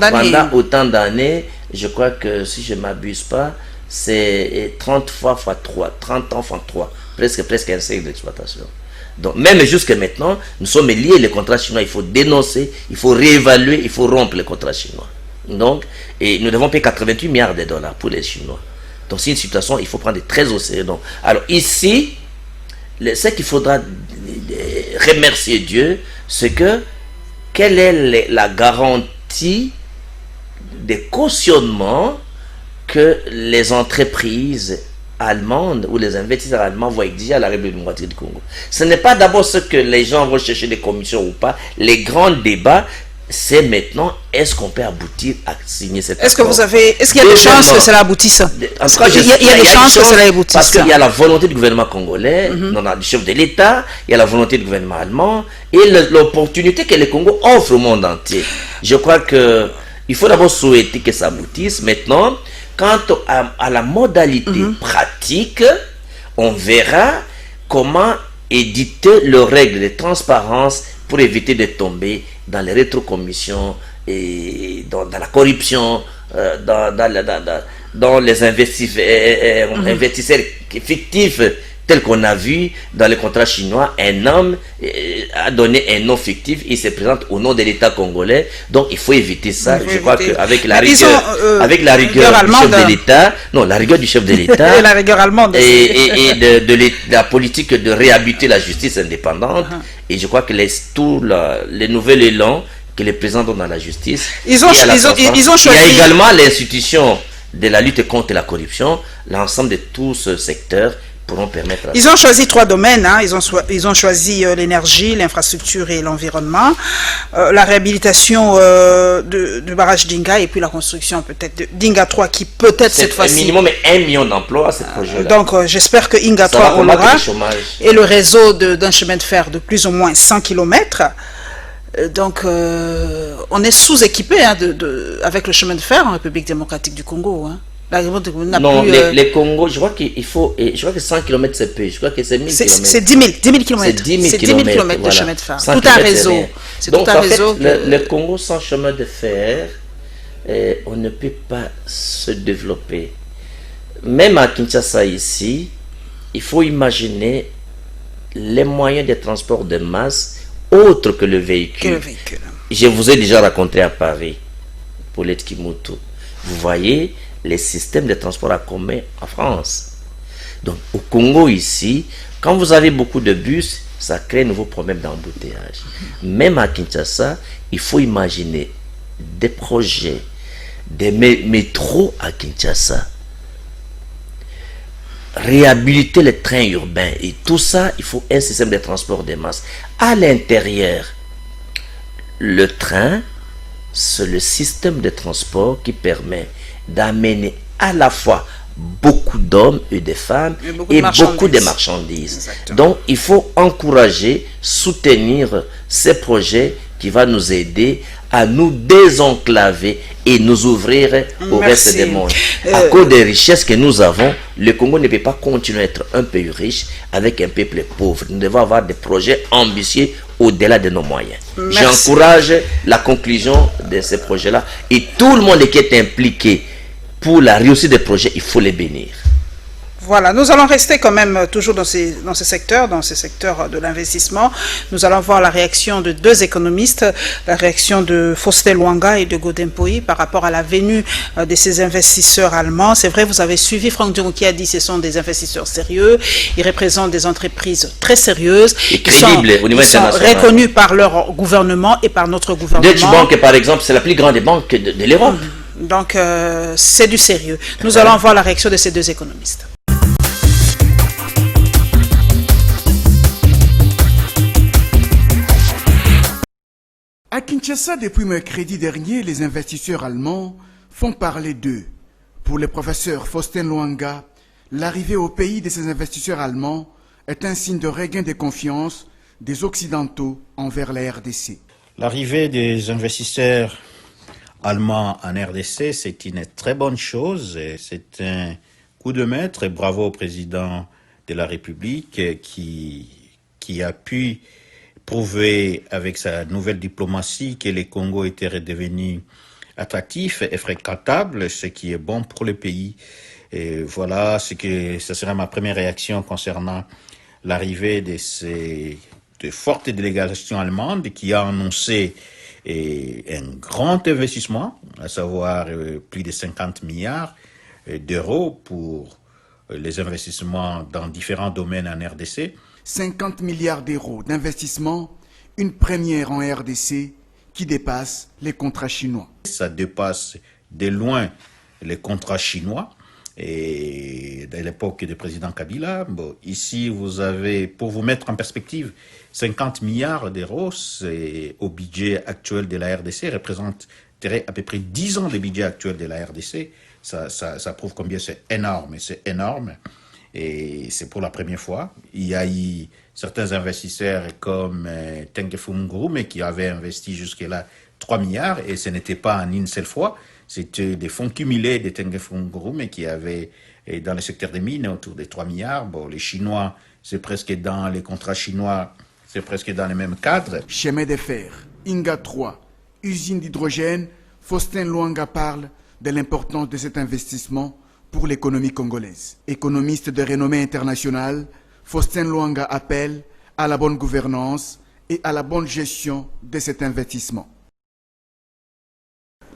d'années. Je crois que si je ne m'abuse pas, c'est 30 fois x 3, 30 ans x 3, presque un siècle d'exploitation. Donc, même jusqu'à maintenant, nous sommes liés les contrats chinois. Il faut dénoncer, il faut réévaluer, il faut rompre les contrats chinois. Donc, et nous devons payer 88 milliards de dollars pour les Chinois. Donc, c'est une situation, il faut prendre très au sérieux. Donc, alors, ici, ce qu'il faudra remercier Dieu, c'est que quelle est la garantie de cautionnement que les entreprises allemandes ou les investisseurs allemands vont exiger à la République démocratique du Congo. Ce n'est pas d'abord ce que les gens vont chercher des commissions ou pas. Les grands débats, c'est maintenant, est-ce qu'on peut aboutir à signer cette Est-ce qu'il y a des chances que cela aboutisse? En tout cas, il y a des chances que cela aboutisse. Parce qu'il y a la volonté du gouvernement congolais, du chef de l'État, il y a la volonté du gouvernement allemand et l'opportunité que le Congo offre au monde entier. Je crois que il faut d'abord souhaiter que ça aboutisse. Maintenant, quant à la modalité pratique, on verra comment éditer leurs règles de transparence pour éviter de tomber dans les rétrocommissions et dans la corruption, dans les investisseurs fictifs tels qu'on a vu dans les contrats chinois. Un homme a donné un nom fictif, il se présente au nom de l'État congolais, donc il faut éviter ça. Je crois qu'avec la rigueur du chef de l'État, la rigueur du chef de l'État et la rigueur allemande et de la politique de réhabiliter la justice indépendante, et je crois que les nouvel élan que les présidents ont dans la justice, ils ont choisi. Il y a également l'institution de la lutte contre la corruption, l'ensemble de tout ce secteur pourront permettre. Ils ont choisi 3 domaines. Ils ont choisi l'énergie, l'infrastructure et l'environnement, la réhabilitation du barrage d'Inga et puis la construction peut-être d'Inga 3 qui peut-être cette fois-ci. Minimum 1 million d'emplois à ce projet-là. Donc j'espère que Inga 3 on l'aura. Et le réseau d'un chemin de fer de plus ou moins 100 km. Donc on est sous-équipé avec le chemin de fer en République démocratique du Congo. Non, les Congo, je crois qu'il faut, je crois que 100 km c'est peu, je crois que c'est 1000 km. C'est 10 000 km. C'est 10 000 km de chemin de fer. Tout un réseau. Donc en fait, le Congo sans chemin de fer, on ne peut pas se développer. Même à Kinshasa ici, il faut imaginer les moyens de transport de masse autres que le véhicule. Je vous ai déjà raconté à Paris, Paulette Kimutu. Vous voyez les systèmes de transport en commun en France. Donc au Congo ici, quand vous avez beaucoup de bus, ça crée un nouveau problème d'embouteillage. Même à Kinshasa, il faut imaginer des projets, des métros à Kinshasa, réhabiliter les trains urbains et tout ça, il faut un système de transport de masse. À l'intérieur, le train, c'est le système de transport qui permet d'amener à la fois beaucoup d'hommes et de femmes et beaucoup de marchandises. Exactement. Donc, il faut encourager, soutenir ces projets qui vont nous aider à nous désenclaver et nous ouvrir au reste du monde. À cause des richesses que nous avons, le Congo ne peut pas continuer à être un pays riche avec un peuple pauvre. Nous devons avoir des projets ambitieux au-delà de nos moyens. J'encourage la conclusion de ces projets-là et tout le monde qui est impliqué pour la réussite des projets, il faut les bénir. Voilà, nous allons rester quand même toujours dans ces secteurs de l'investissement. Nous allons voir la réaction de deux économistes, la réaction de Faustin Luanga et de Godin Poyi par rapport à la venue de ces investisseurs allemands. C'est vrai, vous avez suivi Franck Diongo qui a dit que ce sont des investisseurs sérieux, ils représentent des entreprises très sérieuses, et crédibles au niveau international. Ils sont reconnus par leur gouvernement et par notre gouvernement. Deutsche Bank, par exemple, c'est la plus grande des banques de l'Europe. Donc, c'est du sérieux. Nous allons voir la réaction de ces deux économistes. À Kinshasa, depuis mercredi dernier, les investisseurs allemands font parler d'eux. Pour le professeur Faustin Luanga, l'arrivée au pays de ces investisseurs allemands est un signe de regain de confiance des Occidentaux envers la RDC. L'arrivée des investisseurs allemands en RDC, c'est une très bonne chose. C'est un coup de maître et bravo au président de la République qui a pu prouver avec sa nouvelle diplomatie que le Congo était redevenu attractif et fréquentable, ce qui est bon pour le pays. Et voilà ce sera ma première réaction concernant l'arrivée de fortes délégations allemandes qui a annoncé un grand investissement, à savoir plus de 50 milliards d'euros pour les investissements dans différents domaines en RDC. 50 milliards d'euros d'investissement, une première en RDC qui dépasse les contrats chinois. Ça dépasse de loin les contrats chinois. Et à l'époque du président Kabila, ici vous avez, pour vous mettre en perspective, 50 milliards d'euros au budget actuel de la RDC représenterait à peu près 10 ans de budget actuel de la RDC. Ça prouve combien c'est énorme. C'est énorme. Et c'est pour la première fois. Il y a eu certains investisseurs comme Tengefu Ngurume qui avaient investi jusque-là 3 milliards et ce n'était pas en une seule fois. C'était des fonds cumulés de Tengefu Ngurume qui avaient dans le secteur des mines autour de 3 milliards. Bon, les Chinois, c'est presque dans les contrats chinois, c'est presque dans le même cadre. Chemin de fer, Inga 3, usine d'hydrogène, Faustin Luanga parle de l'importance de cet investissement pour l'économie congolaise. Économiste de renommée internationale, Faustin Luanga appelle à la bonne gouvernance et à la bonne gestion de cet investissement.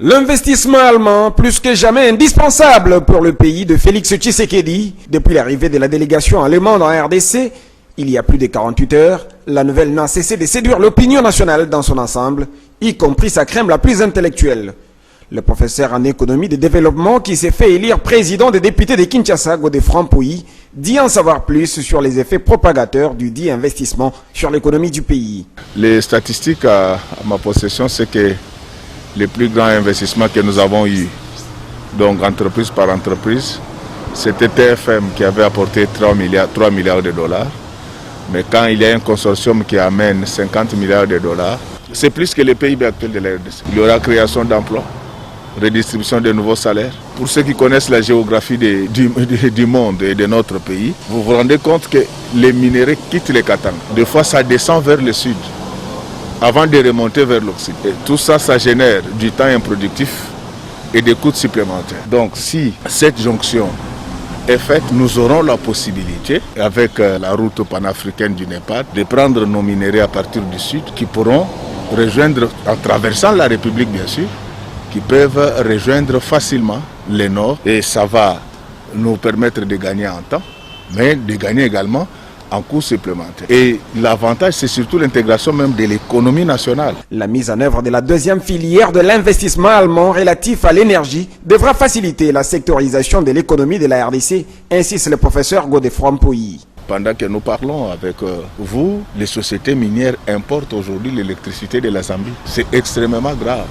L'investissement allemand, plus que jamais indispensable pour le pays de Félix Tshisekedi. Depuis l'arrivée de la délégation allemande en RDC, il y a plus de 48 heures, la nouvelle n'a cessé de séduire l'opinion nationale dans son ensemble, y compris sa crème la plus intellectuelle. Le professeur en économie de développement qui s'est fait élire président des députés de Kinshasa, Godefroid Poyi, dit en savoir plus sur les effets propagateurs du dit investissement sur l'économie du pays. Les statistiques à ma possession, c'est que les plus grands investissements que nous avons eus, donc entreprise par entreprise, c'était TFM qui avait apporté 3 milliards de dollars. Mais quand il y a un consortium qui amène 50 milliards de dollars, c'est plus que le PIB actuel de la RDC. Il y aura création d'emplois, redistribution de nouveaux salaires. Pour ceux qui connaissent la géographie du monde et de notre pays, vous vous rendez compte que les minéraux quittent les Katanga. Des fois, ça descend vers le sud, avant de remonter vers l'Occident. Tout ça, ça génère du temps improductif et des coûts supplémentaires. Donc, si cette jonction est faite, nous aurons la possibilité, avec la route panafricaine du Népal, de prendre nos minéraux à partir du sud, qui pourront rejoindre, en traversant la République bien sûr, qui peuvent rejoindre facilement le nord. Et ça va nous permettre de gagner en temps, mais de gagner également en coûts supplémentaires. Et l'avantage, c'est surtout l'intégration même de l'économie nationale. La mise en œuvre de la deuxième filière de l'investissement allemand relatif à l'énergie devra faciliter la sectorisation de l'économie de la RDC, insiste le professeur Godefroid Poyi. Pendant que nous parlons avec vous, les sociétés minières importent aujourd'hui l'électricité de la Zambie. C'est extrêmement grave.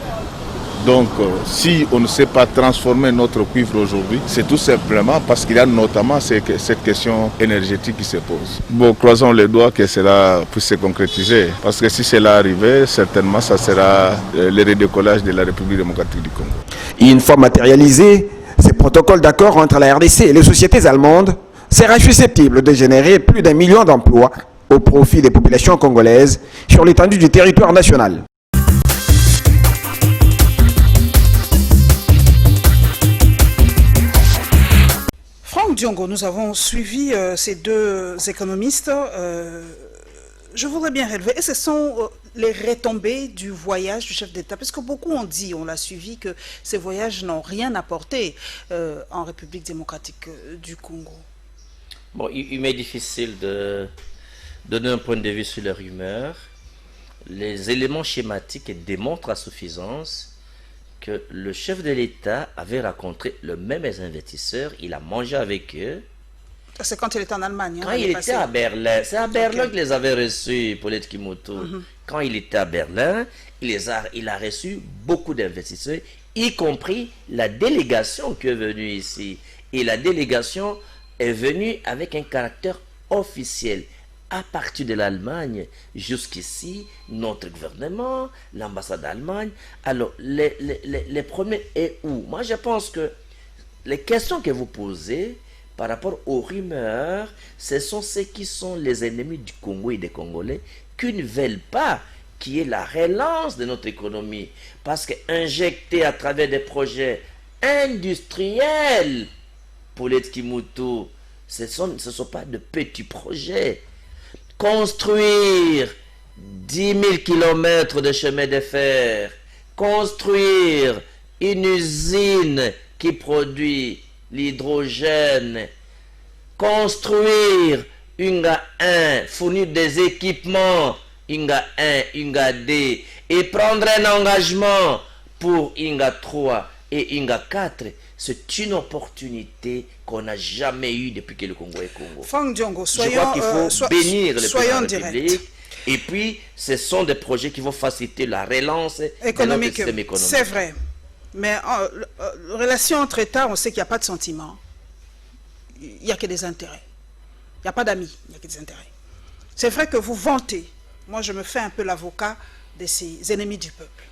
Donc, si on ne sait pas transformer notre cuivre aujourd'hui, c'est tout simplement parce qu'il y a notamment cette question énergétique qui se pose. Bon, croisons les doigts que cela puisse se concrétiser. Parce que si cela arrivait, certainement, ça sera le redécollage de la République démocratique du Congo. Une fois matérialisé, ce protocole d'accord entre la RDC et les sociétés allemandes sera susceptible de générer plus d'1 million d'emplois au profit des populations congolaises sur l'étendue du territoire national. Franck Diongo, nous avons suivi ces deux économistes. Je voudrais bien relever, et ce sont les retombées du voyage du chef d'État, parce que beaucoup ont dit, on l'a suivi, que ces voyages n'ont rien apporté en République démocratique du Congo. Bon, il m'est difficile de donner un point de vue sur leur humeur. Les éléments schématiques démontrent à suffisance que le chef de l'État avait rencontré le même investisseurs, il a mangé avec eux. C'est quand il était en Allemagne. Quand il était à Berlin, c'est à Berlin qu'il les avait reçus, Paulette Kimoto. Quand il était à Berlin, il a reçu beaucoup d'investisseurs, y compris la délégation qui est venue ici. Et la délégation est venue avec un caractère officiel. À partir de l'Allemagne, jusqu'ici, notre gouvernement, l'ambassade d'Allemagne. Alors, les premiers et où? Moi, je pense que les questions que vous posez par rapport aux rumeurs, ce sont ceux qui sont les ennemis du Congo et des Congolais qui ne veulent pas qu'il y ait la relance de notre économie. Parce qu'injecter à travers des projets industriels, Paulette Kimoto, ce ne sont pas de petits projets. Construire 10 000 kilomètres de chemin de fer, construire une usine qui produit l'hydrogène, construire Unga 1, fournir des équipements Unga 1, Unga 2 et prendre un engagement pour Unga 3 et Unga 4, c'est une opportunité qu'on n'a jamais eue depuis que le Congo est Congo. Franck Diongo, je crois qu'il faut bénir le président de la République. Direct. Et puis, ce sont des projets qui vont faciliter la relance économique. De notre système économique. C'est vrai. Mais en relation entre États, on sait qu'il n'y a pas de sentiments. Il n'y a que des intérêts. Il n'y a pas d'amis, il n'y a que des intérêts. C'est vrai que vous vantez. Moi, je me fais un peu l'avocat de ces ennemis du peuple.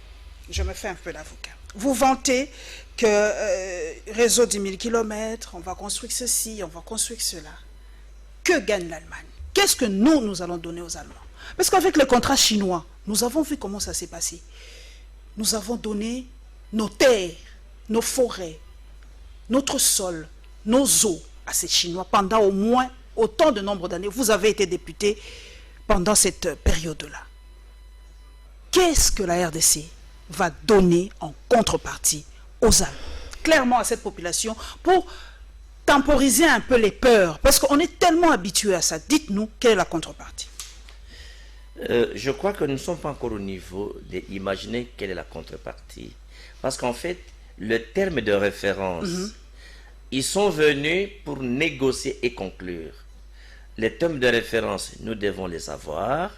Je me fais un peu l'avocat. Vous vantez que réseau 10 000 km, on va construire ceci, on va construire cela. Que gagne l'Allemagne? Qu'est-ce que nous allons donner aux Allemands? Parce qu'avec le contrat chinois, nous avons vu comment ça s'est passé. Nous avons donné nos terres, nos forêts, notre sol, nos eaux à ces Chinois pendant au moins autant de nombre d'années. Vous avez été député pendant cette période-là. Qu'est-ce que la RDC va donner en contrepartie aux Allemands, clairement à cette population, pour temporiser un peu les peurs? Parce qu'on est tellement habitué à ça. Dites-nous, quelle est la contrepartie? Je crois que nous ne sommes pas encore au niveau d'imaginer quelle est la contrepartie. Parce qu'en fait, le terme de référence, ils sont venus pour négocier et conclure. Les termes de référence, nous devons les avoir.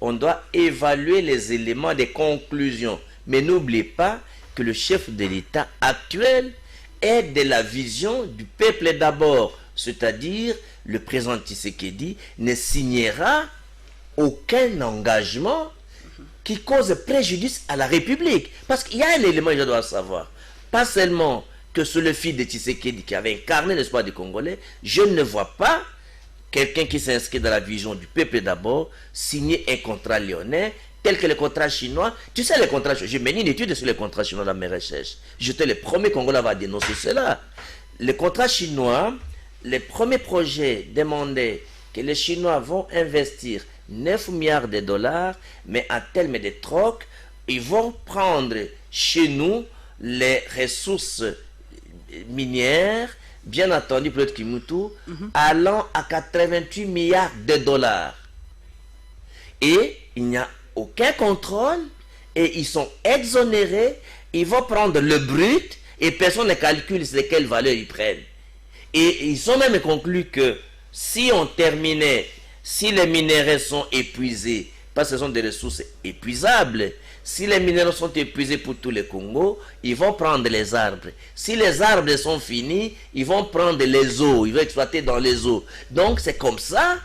On doit évaluer les éléments des conclusions. Mais n'oubliez pas que le chef de l'État actuel est de la vision du peuple d'abord. C'est-à-dire, le président Tshisekedi ne signera aucun engagement qui cause préjudice à la République. Parce qu'il y a un élément que je dois savoir. Pas seulement que c'est le fils de Tshisekedi qui avait incarné l'espoir des Congolais, je ne vois pas quelqu'un qui s'inscrit dans la vision du peuple d'abord signer un contrat lyonnais tel que le contrat chinois. Tu sais, les contrats chinois, j'ai mené une étude sur les contrats chinois dans mes recherches. J'étais le premier Congolais à dénoncer cela. Les contrats chinois, les premiers projets demandaient que les Chinois vont investir 9 milliards de dollars, mais en termes de troc, ils vont prendre chez nous les ressources minières, bien entendu, pour le Kimutu, allant à 88 milliards de dollars. Et il n'y a aucun contrôle, et ils sont exonérés, ils vont prendre le brut, et personne ne calcule de quelle valeur ils prennent. Et ils ont même conclu que si on terminait, si les minéraux sont épuisés, parce que ce sont des ressources épuisables, si les minéraux sont épuisés pour tous les Congo, ils vont prendre les arbres. Si les arbres sont finis, ils vont prendre les eaux, ils vont exploiter dans les eaux. Donc c'est comme ça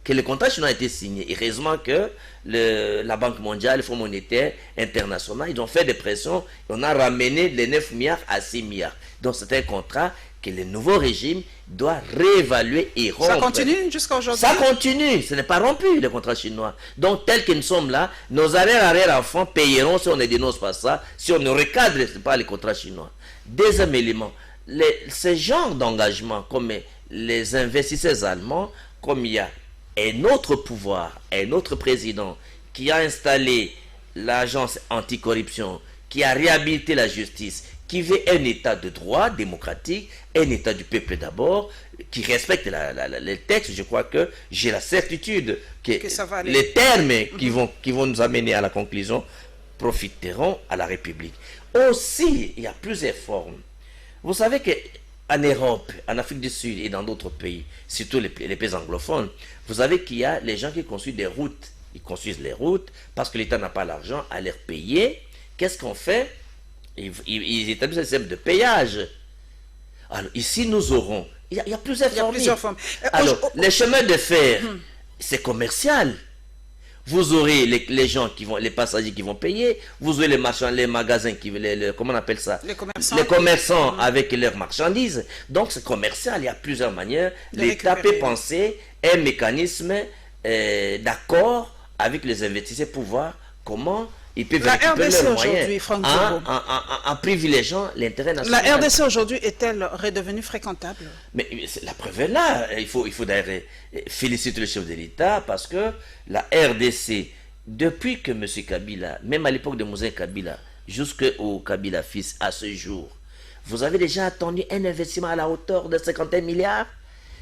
que le contrat chinois a été signé. Heureusement que la Banque mondiale, le Fonds monétaire international, ils ont fait des pressions et on a ramené les 9 milliards à 6 milliards. Donc c'est un contrat que le nouveau régime doit réévaluer et rompre. Ça continue jusqu'à aujourd'hui? Ça continue, ce n'est pas rompu le contrat chinois. Donc tel que nous sommes là, nos arrière-enfants payeront si on ne dénonce pas ça, si on ne recadre pas les contrats chinois. Deuxième élément, ce genre d'engagement comme les investisseurs allemands, comme il y a un autre pouvoir, un autre président qui a installé l'agence anticorruption, qui a réhabilité la justice, qui veut un état de droit démocratique, un état du peuple d'abord, qui respecte les textes, je crois que j'ai la certitude que ça va aller. Les termes qui vont nous amener à la conclusion profiteront à la République. Aussi, il y a plusieurs formes. Vous savez qu'en Europe, en Afrique du Sud et dans d'autres pays, surtout les pays anglophones, vous savez qu'il y a les gens qui construisent des routes. Ils construisent les routes parce que l'État n'a pas l'argent à les payer. Qu'est-ce qu'on fait? Ils établissent un système de péage. Alors ici, nous aurons... Il y a plusieurs formes. Alors, les chemins de fer, c'est commercial. Vous aurez les gens qui vont, les passagers qui vont payer. Vous aurez les marchands, les magasins qui, comment on appelle ça? Les commerçants avec leurs marchandises. Donc c'est commercial. Il y a plusieurs manières. L'État peut penser un mécanisme d'accord avec les investisseurs pour voir comment ils peuvent récupérer leurs moyens en privilégiant l'intérêt national. La RDC aujourd'hui est-elle redevenue fréquentable? Mais la preuve est là. Il faut d'ailleurs féliciter le chef de l'État parce que la RDC, depuis que M. Kabila, même à l'époque de Moussa Kabila, jusqu'au Kabila fils à ce jour, vous avez déjà attendu un investissement à la hauteur de 51 milliards.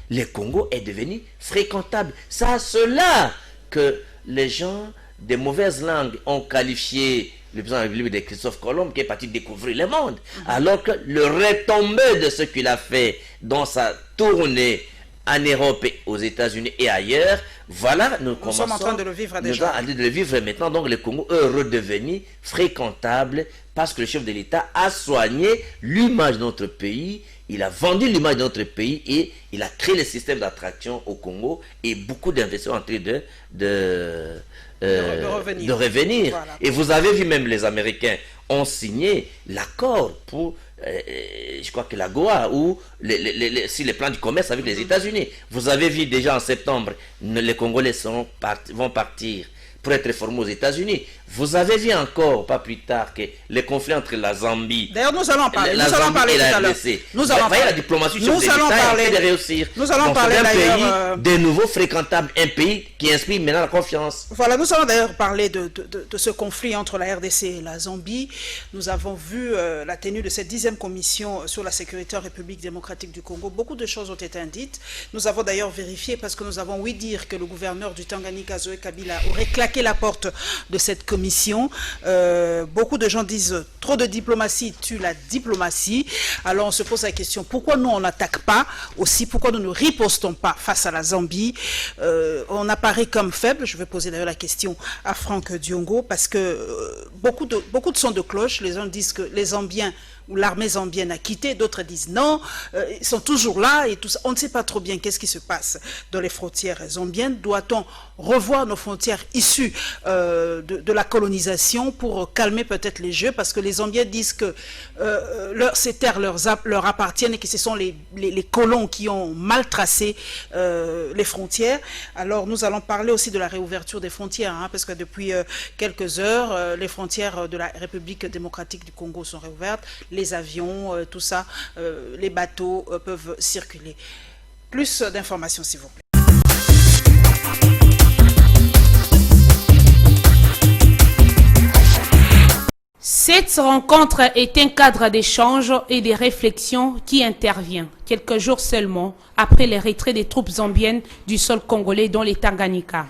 Le Congo est devenu fréquentable. C'est à cela que les gens des mauvaises langues ont qualifié le président de la République de Christophe Colomb qui est parti découvrir le monde. Alors que le retombé de ce qu'il a fait dans sa tournée en Europe, aux États-Unis et ailleurs, voilà, nous sommes en train de le vivre déjà. Nous de le vivre maintenant, donc le Congo est redevenu fréquentable parce que le chef de l'État a soigné l'image de notre pays, il a vendu l'image de notre pays et il a créé le système d'attraction au Congo et beaucoup d'investisseurs en train de revenir. Voilà. Et vous avez vu même les Américains ont signé l'accord pour, je crois que la Goa, ou si les plans du commerce avec les États-Unis. Vous avez vu déjà en septembre, les Congolais vont partir pour être formés aux États-Unis. Vous avez vu encore, pas plus tard, que les conflits entre la Zambie, d'ailleurs nous allons parler, la Zambie et la RDC. Nous allons parler. La diplomatie de réussir. Nous allons parler d'un d'ailleurs pays de nouveau fréquentable, un pays qui inspire maintenant la confiance. Voilà, nous allons d'ailleurs parler de ce conflit entre la RDC et la Zambie. Nous avons vu la tenue de cette 10e commission sur la sécurité en République démocratique du Congo. Beaucoup de choses ont été dites. Nous avons d'ailleurs vérifié parce que nous avons ouï dire que le gouverneur du Tanganyika, Zoé Kabila, aurait claqué la porte de cette commission. Beaucoup de gens disent trop de diplomatie tue la diplomatie. Alors on se pose la question, pourquoi nous on n'attaque pas aussi, pourquoi nous ne ripostons pas face à la Zambie? On apparaît comme faible. Je vais poser d'ailleurs la question à Franck Diongo parce que beaucoup de sons de cloche. Les uns disent que les Zambiens ou l'armée zambienne a quitté, d'autres disent non, ils sont toujours là et tout ça. On ne sait pas trop bien qu'est-ce qui se passe dans les frontières zambiennes. Doit-on revoir nos frontières issues de la colonisation pour calmer peut-être les jeux, parce que les Zambiens disent que ces terres leur appartiennent et que ce sont les colons qui ont mal tracé les frontières. Alors nous allons parler aussi de la réouverture des frontières, parce que depuis quelques heures, les frontières de la République démocratique du Congo sont réouvertes. Les avions, tout ça, les bateaux peuvent circuler. Plus d'informations, s'il vous plaît. Cette rencontre est un cadre d'échange et de réflexion qui intervient quelques jours seulement après le retrait des troupes zambiennes du sol congolais dans les Tanganyika.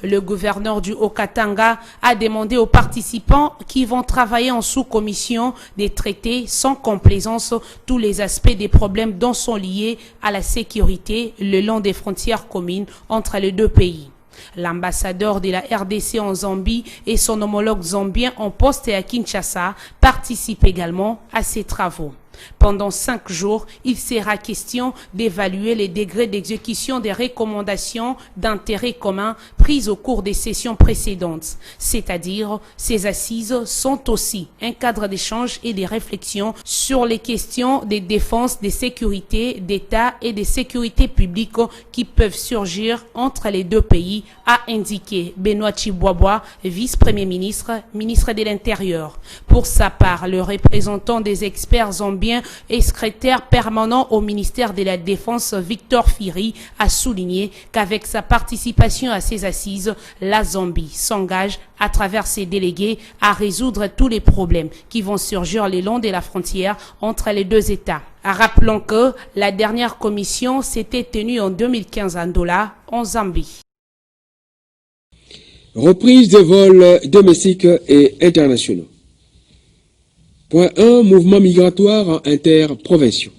Le gouverneur du Haut-Katanga a demandé aux participants qui vont travailler en sous-commission de traiter sans complaisance tous les aspects des problèmes dont sont liés à la sécurité le long des frontières communes entre les deux pays. L'ambassadeur de la RDC en Zambie et son homologue zambien en poste à Kinshasa participent également à ces travaux. Pendant 5 jours, il sera question d'évaluer les degrés d'exécution des recommandations d'intérêt commun prises prises au cours des sessions précédentes. C'est-à-dire, ces assises sont aussi un cadre d'échange et de réflexion sur les questions de défense, de sécurité, d'État et de sécurité publique qui peuvent surgir entre les deux pays, a indiqué Benoît Chiboisbois, vice-premier ministre, ministre de l'Intérieur. Pour sa part, le représentant des experts zambiens et secrétaire permanent au ministère de la Défense, Victor Firi, a souligné qu'avec sa participation à ces assises, la Zambie s'engage à travers ses délégués à résoudre tous les problèmes qui vont surgir le long de la frontière entre les deux États. Rappelons que la dernière commission s'était tenue en 2015 à Ndola, en Zambie. Reprise des vols domestiques et internationaux. Point 1. Mouvement migratoire interprovinciaux.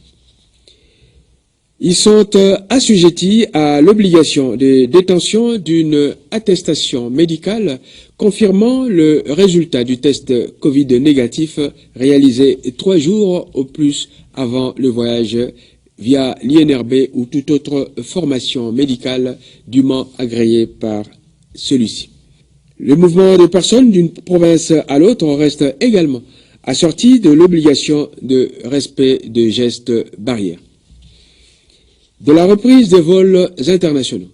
Ils sont assujettis à l'obligation de détention d'une attestation médicale confirmant le résultat du test Covid négatif réalisé 3 jours au plus avant le voyage via l'INRB ou toute autre formation médicale dûment agréée par celui-ci. Le mouvement de personnes d'une province à l'autre reste également assorti de l'obligation de respect de gestes barrières. De la reprise des vols internationaux.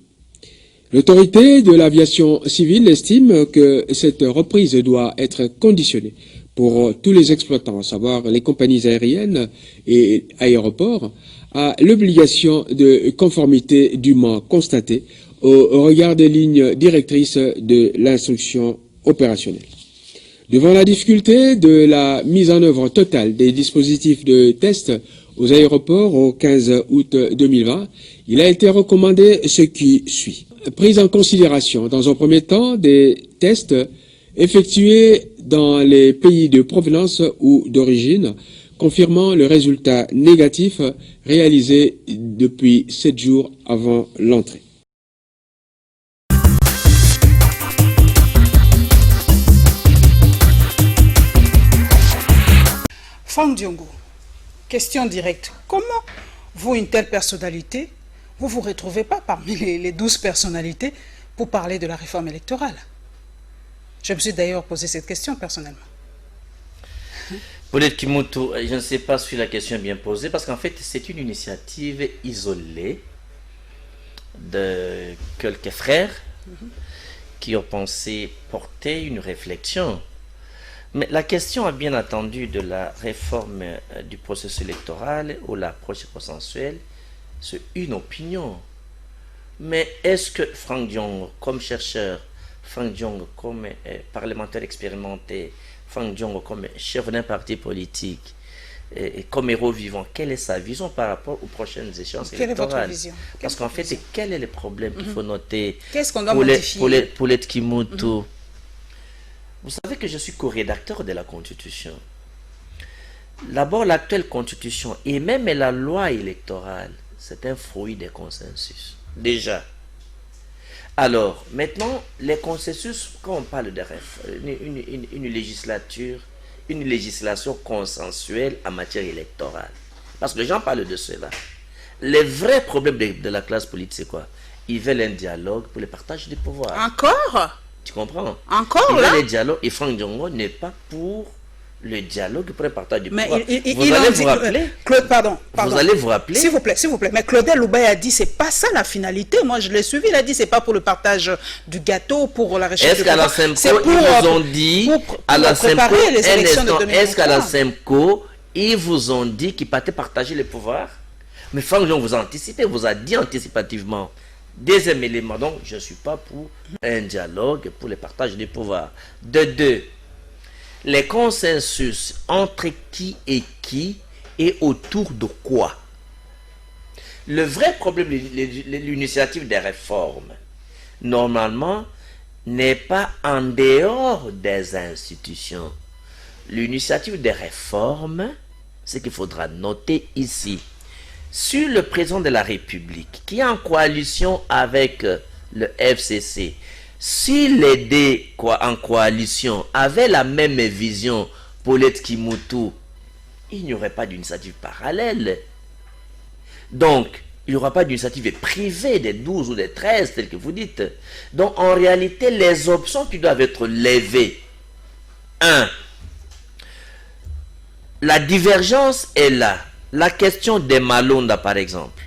L'autorité de l'aviation civile estime que cette reprise doit être conditionnée pour tous les exploitants, à savoir les compagnies aériennes et aéroports, à l'obligation de conformité dûment constatée au regard des lignes directrices de l'instruction opérationnelle. Devant la difficulté de la mise en œuvre totale des dispositifs de test aux aéroports au 15 août 2020, il a été recommandé ce qui suit. Prise en considération, dans un premier temps, des tests effectués dans les pays de provenance ou d'origine, confirmant le résultat négatif réalisé depuis 7 jours avant l'entrée. Franck Diongo, question directe. Comment vous, une telle personnalité, vous ne vous retrouvez pas parmi les 12 personnalités pour parler de la réforme électorale? Je me suis d'ailleurs posé cette question personnellement. Paulette Kimoto, je ne sais pas si la question est bien posée, parce qu'en fait, c'est une initiative isolée de quelques frères qui ont pensé porter une réflexion. Mais la question, bien entendu, de la réforme du processus électoral ou l'approche consensuelle, c'est une opinion. Mais est-ce que Franck Diongo, comme chercheur, Franck Diongo comme parlementaire expérimenté, Franck Diongo comme chef d'un parti politique et comme héros vivant, quelle est sa vision par rapport aux prochaines échéances électorales? Quelle est votre vision? Parce qu'en fait, quel est le problème qu'il faut noter? Qu'est-ce qu'on doit modifier? Paulette Kimoto. Vous savez que je suis co-rédacteur de la Constitution. D'abord, l'actuelle Constitution et même la loi électorale, c'est un fruit des consensus. Déjà. Alors, maintenant, les consensus, quand on parle de une législation consensuelle en matière électorale. Parce que les gens parlent de cela. Les vrais problèmes de la classe politique, c'est quoi? Ils veulent un dialogue pour le partage du pouvoir. Encore? Tu comprends? Encore là? Le dialogue, et Franck Diongo n'est pas pour le dialogue pour le partage du pouvoir. Vous allez vous rappeler? Claude, pardon. Vous allez vous rappeler? S'il vous plaît. Mais Claudel Loubaye a dit c'est pas ça la finalité. Moi je l'ai suivi, il a dit c'est pas pour le partage du gâteau, pour la recherche. Est-ce qu'à la SEMCO, ils vous ont dit, est-ce qu'à la SEMCO, ils vous ont dit qu'ils partaient partager le pouvoir? Mais Franck Diongo vous a anticipé, vous a dit anticipativement. Deuxième élément, donc, je ne suis pas pour un dialogue pour le partage du pouvoir. De deux, les consensus entre qui et autour de quoi? Le vrai problème de l'initiative des réformes, normalement, n'est pas en dehors des institutions. L'initiative des réformes, ce qu'il faudra noter ici, sur le président de la République, qui est en coalition avec le FCC, si les deux en coalition avaient la même vision, Paulette Kimoto, il n'y aurait pas d'initiative parallèle. Donc, Il n'y aura pas d'initiative privée des 12 ou des 13, tel que vous dites. Donc, en réalité, les options qui doivent être levées. 1. La divergence est là. La question des Malonda, par exemple.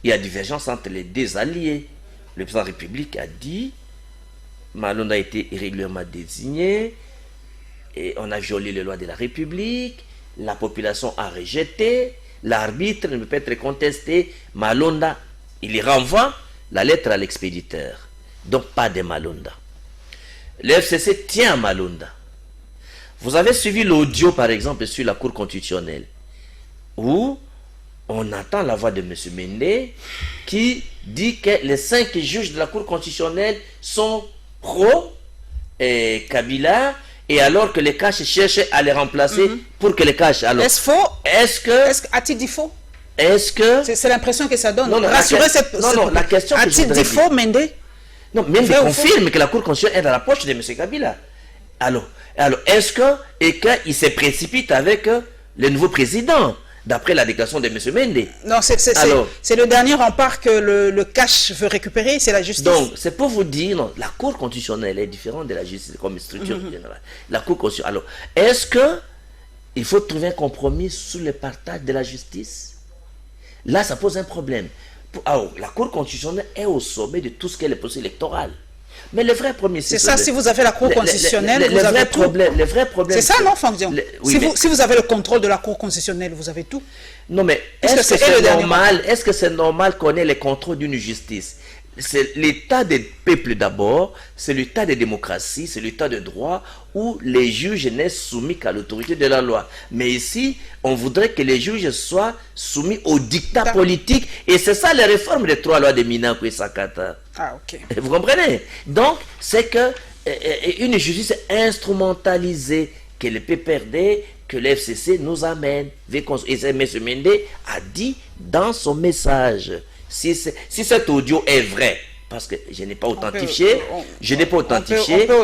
Il y a divergence entre les deux alliés. Le président de la République a dit Malonda a été irrégulièrement désigné et on a violé les lois de la République. La population a rejeté. L'arbitre ne peut pas être contesté. Malonda, il y renvoie la lettre à l'expéditeur. Donc pas de Malonda. Le FCC tient à Malonda. Vous avez suivi l'audio, par exemple, sur la Cour constitutionnelle, où on entend la voix de M. Mende qui dit que les 5 juges de la Cour constitutionnelle sont pro-Kabila, et alors que les Caches cherchent à les remplacer pour que les Caches... Est-ce faux? A-t-il dit faux? Est-ce que... C'est l'impression que ça donne. Non, la question que a-t-il dit faux, Mende? Non, Mende confirme que la Cour constitutionnelle est dans la poche de M. Kabila. Alors est-ce qu'il se précipite avec le nouveau président, d'après la déclaration de M. Mende? Non, c'est le dernier rempart que le cash veut récupérer, c'est la justice. Donc, c'est pour vous dire, non, la Cour constitutionnelle est différente de la justice comme structure générale. La Cour constitutionnelle. Alors, est-ce qu'il faut trouver un compromis sur le partage de la justice? Là, ça pose un problème. La Cour constitutionnelle est au sommet de tout ce qu'est le processus électoral. Mais le vrai problème, c'est ça, si vous avez la Cour constitutionnelle, vous avez tout. Le vrai problème, c'est ça, non, Fonction? Si vous avez le contrôle de la Cour constitutionnelle, vous avez tout. Non, mais est-ce que c'est normal qu'on ait le contrôle d'une justice? C'est l'état des peuples d'abord, c'est l'état de démocratie, c'est l'état de droit où les juges n'est soumis qu'à l'autorité de la loi. Mais ici, on voudrait que les juges soient soumis au dictat politique, et c'est ça les réformes des 3 lois de Minanko et Sakata. Ah, ok. Vous comprenez? Donc, c'est que une justice instrumentalisée que le PPRD, que le FCC nous amène. Et M. Mende a dit dans son message, si cet audio est vrai, parce que je n'ai pas authentifié,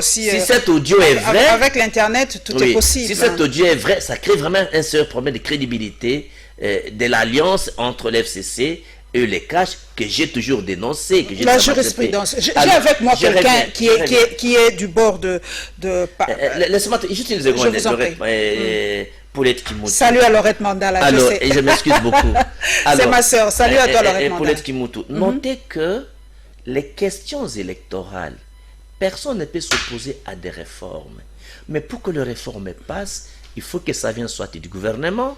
si cet audio est vrai... Avec l'Internet, tout est possible. Si cet audio est vrai, ça crée vraiment un sérieux problème de crédibilité de l'alliance entre l'FCC et les Caches que j'ai toujours dénoncé. La jurisprudence. J'ai avec moi quelqu'un qui est du bord de... Laissez-moi juste une seconde. Paulette Kimoutou. Salut à Laurette Mandala. Alors, et je m'excuse beaucoup. C'est ma soeur. Salut à toi, Laurette Mandala. Paulette Kimoutou. Notez que les questions électorales, personne ne peut s'opposer à des réformes. Mais pour que les réformes passent, il faut que ça vienne soit du gouvernement,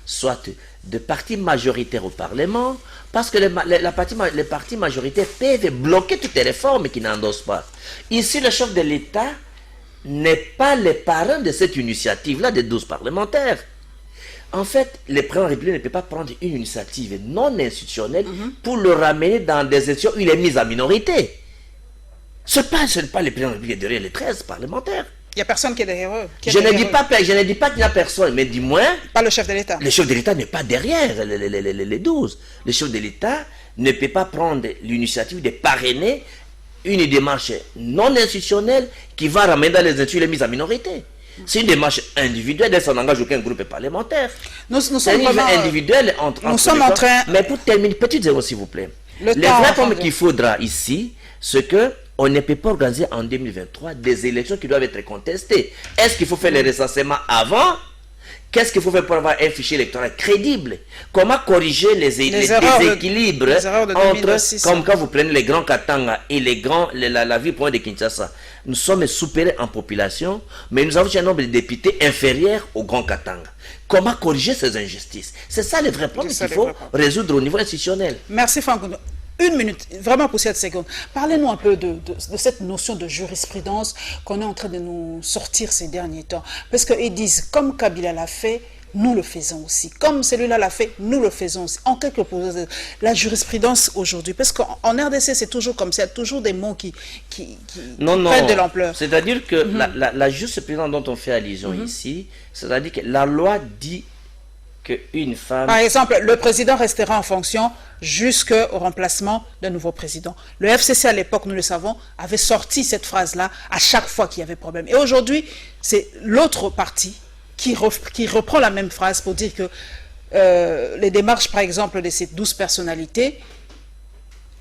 soit de partis majoritaires au Parlement, parce que les partis majoritaires peuvent bloquer toutes les réformes qui n'endossent pas. Ici, le chef de l'État n'est pas le parrain de cette initiative-là des 12 parlementaires. En fait, le président de la République ne peut pas prendre une initiative non institutionnelle pour le ramener dans des élections où il est mis en minorité. Ce n'est pas le président de la République derrière les 13 parlementaires. Il n'y a personne qui est derrière eux. Je ne dis pas qu'il n'y a personne, mais du moins... Pas le chef de l'État. Le chef de l'État n'est pas derrière les 12. Le chef de l'État ne peut pas prendre l'initiative de parrainer une démarche non institutionnelle qui va ramener dans les élections les mises en minorité. C'est une démarche individuelle, ça n'engage aucun groupe parlementaire. Nous sommes vraiment individuel nous sommes en train... Mais pour terminer, petite zéro s'il vous plaît. Le vrai problème qu'il faudra ici, c'est que on ne peut pas organiser en 2023 des élections qui doivent être contestées. Est-ce qu'il faut faire les recensements avant? Qu'est-ce qu'il faut faire pour avoir un fichier électoral crédible? Comment corriger les déséquilibres entre, comme quand vous prenez les grands Katanga et la ville province de Kinshasa? Nous sommes supérieurs en population, mais nous avons un nombre de députés inférieur au grand Katanga. Comment corriger ces injustices? C'est ça le vrai problème qu'il faut résoudre au niveau institutionnel. Merci Franck. Une minute, vraiment pour cette seconde. Parlez-nous un peu de cette notion de jurisprudence qu'on est en train de nous sortir ces derniers temps. Parce qu'ils disent, comme Kabila l'a fait, nous le faisons aussi. Comme celui-là l'a fait, nous le faisons aussi. En quelque chose, la jurisprudence aujourd'hui, parce qu'en RDC, c'est toujours comme ça, il y a toujours des mots qui prennent de l'ampleur. C'est-à-dire que la jurisprudence dont on fait allusion ici, c'est-à-dire que la loi dit qu'une femme... Par exemple, le président restera en fonction jusqu'au remplacement d'un nouveau président. Le FCC, à l'époque, nous le savons, avait sorti cette phrase-là à chaque fois qu'il y avait problème. Et aujourd'hui, c'est l'autre parti qui reprend la même phrase pour dire que les démarches, par exemple, de ces 12 personnalités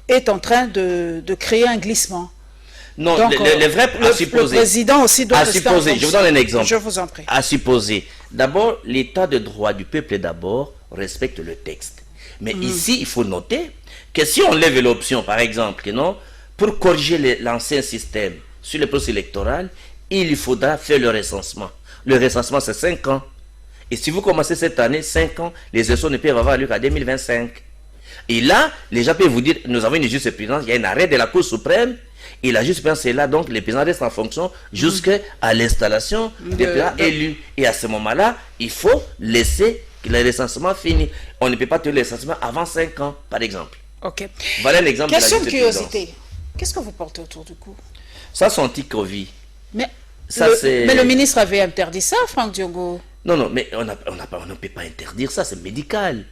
est en train de créer un glissement. Non, donc, le vrai le président aussi doit rester en fonction. Je vous donne un exemple. Je vous en prie. À supposer. D'abord, l'état de droit du peuple d'abord respecte le texte. Mais ici, il faut noter que si on lève l'option, par exemple, que non, pour corriger l'ancien système sur le processus électoral, il faudra faire le recensement. Le recensement, c'est 5 ans. Et si vous commencez cette année, 5 ans, les élections ne peuvent avoir lieu qu'à 2025. Et là, les gens peuvent vous dire, nous avons une jurisprudence, il y a un arrêt de la Cour suprême, et la jurisprudence est là, donc les présidents restent en fonction jusqu'à l'installation des présidents élus. Et à ce moment-là, il faut laisser le recensement finir. On ne peut pas tenir le recensement avant 5 ans, par exemple. Ok. Voilà un exemple. Question de curiosité. Qu'est-ce que vous portez autour du cou? Ça, c'est anti-Covid. Mais, mais le ministre avait interdit ça, Franck Diongo. Non, mais on ne peut pas interdire ça, c'est médical.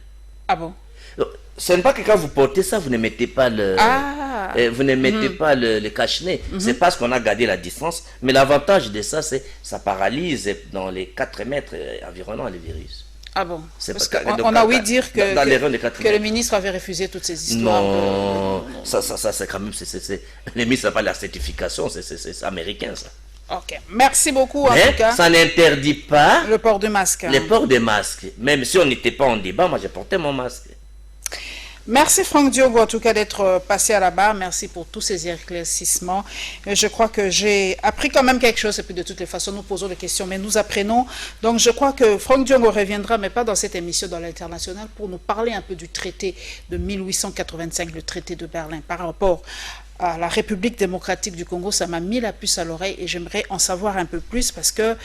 Ah bon? Ce n'est pas que quand vous portez ça, vous ne mettez pas le, vous ne mettez pas le cache-nez. C'est parce qu'on a gardé la distance. Mais l'avantage de ça, c'est ça paralyse dans les 4 mètres environnant le virus. Ah bon? Parce qu'on a ouï dire que le ministre avait refusé toutes ces histoires. Non, ça c'est quand même... Le ministre n'a pas la certification, c'est américain ça. Ok, merci beaucoup en tout cas. Ça n'interdit pas le port de masque. Le port de masque. Même si on n'était pas en débat, moi j'ai porté mon masque. Merci Franck Diongo en tout cas d'être passé à la barre. Merci pour tous ces éclaircissements. Je crois que j'ai appris quand même quelque chose. Et puis de toutes les façons, nous posons des questions, mais nous apprenons. Donc je crois que Franck Diongo reviendra, mais pas dans cette émission, dans l'international, pour nous parler un peu du traité de 1885, le traité de Berlin, par rapport à la République démocratique du Congo. Ça m'a mis la puce à l'oreille et j'aimerais en savoir un peu plus parce que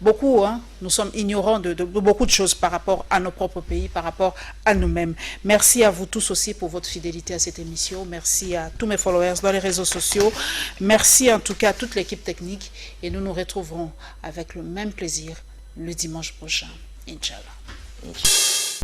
beaucoup, nous sommes ignorants de beaucoup de choses par rapport à nos propres pays, par rapport à nous-mêmes. Merci à vous tous aussi pour votre fidélité à cette émission. Merci à tous mes followers dans les réseaux sociaux. Merci en tout cas à toute l'équipe technique et nous nous retrouverons avec le même plaisir le dimanche prochain. Inch'Allah.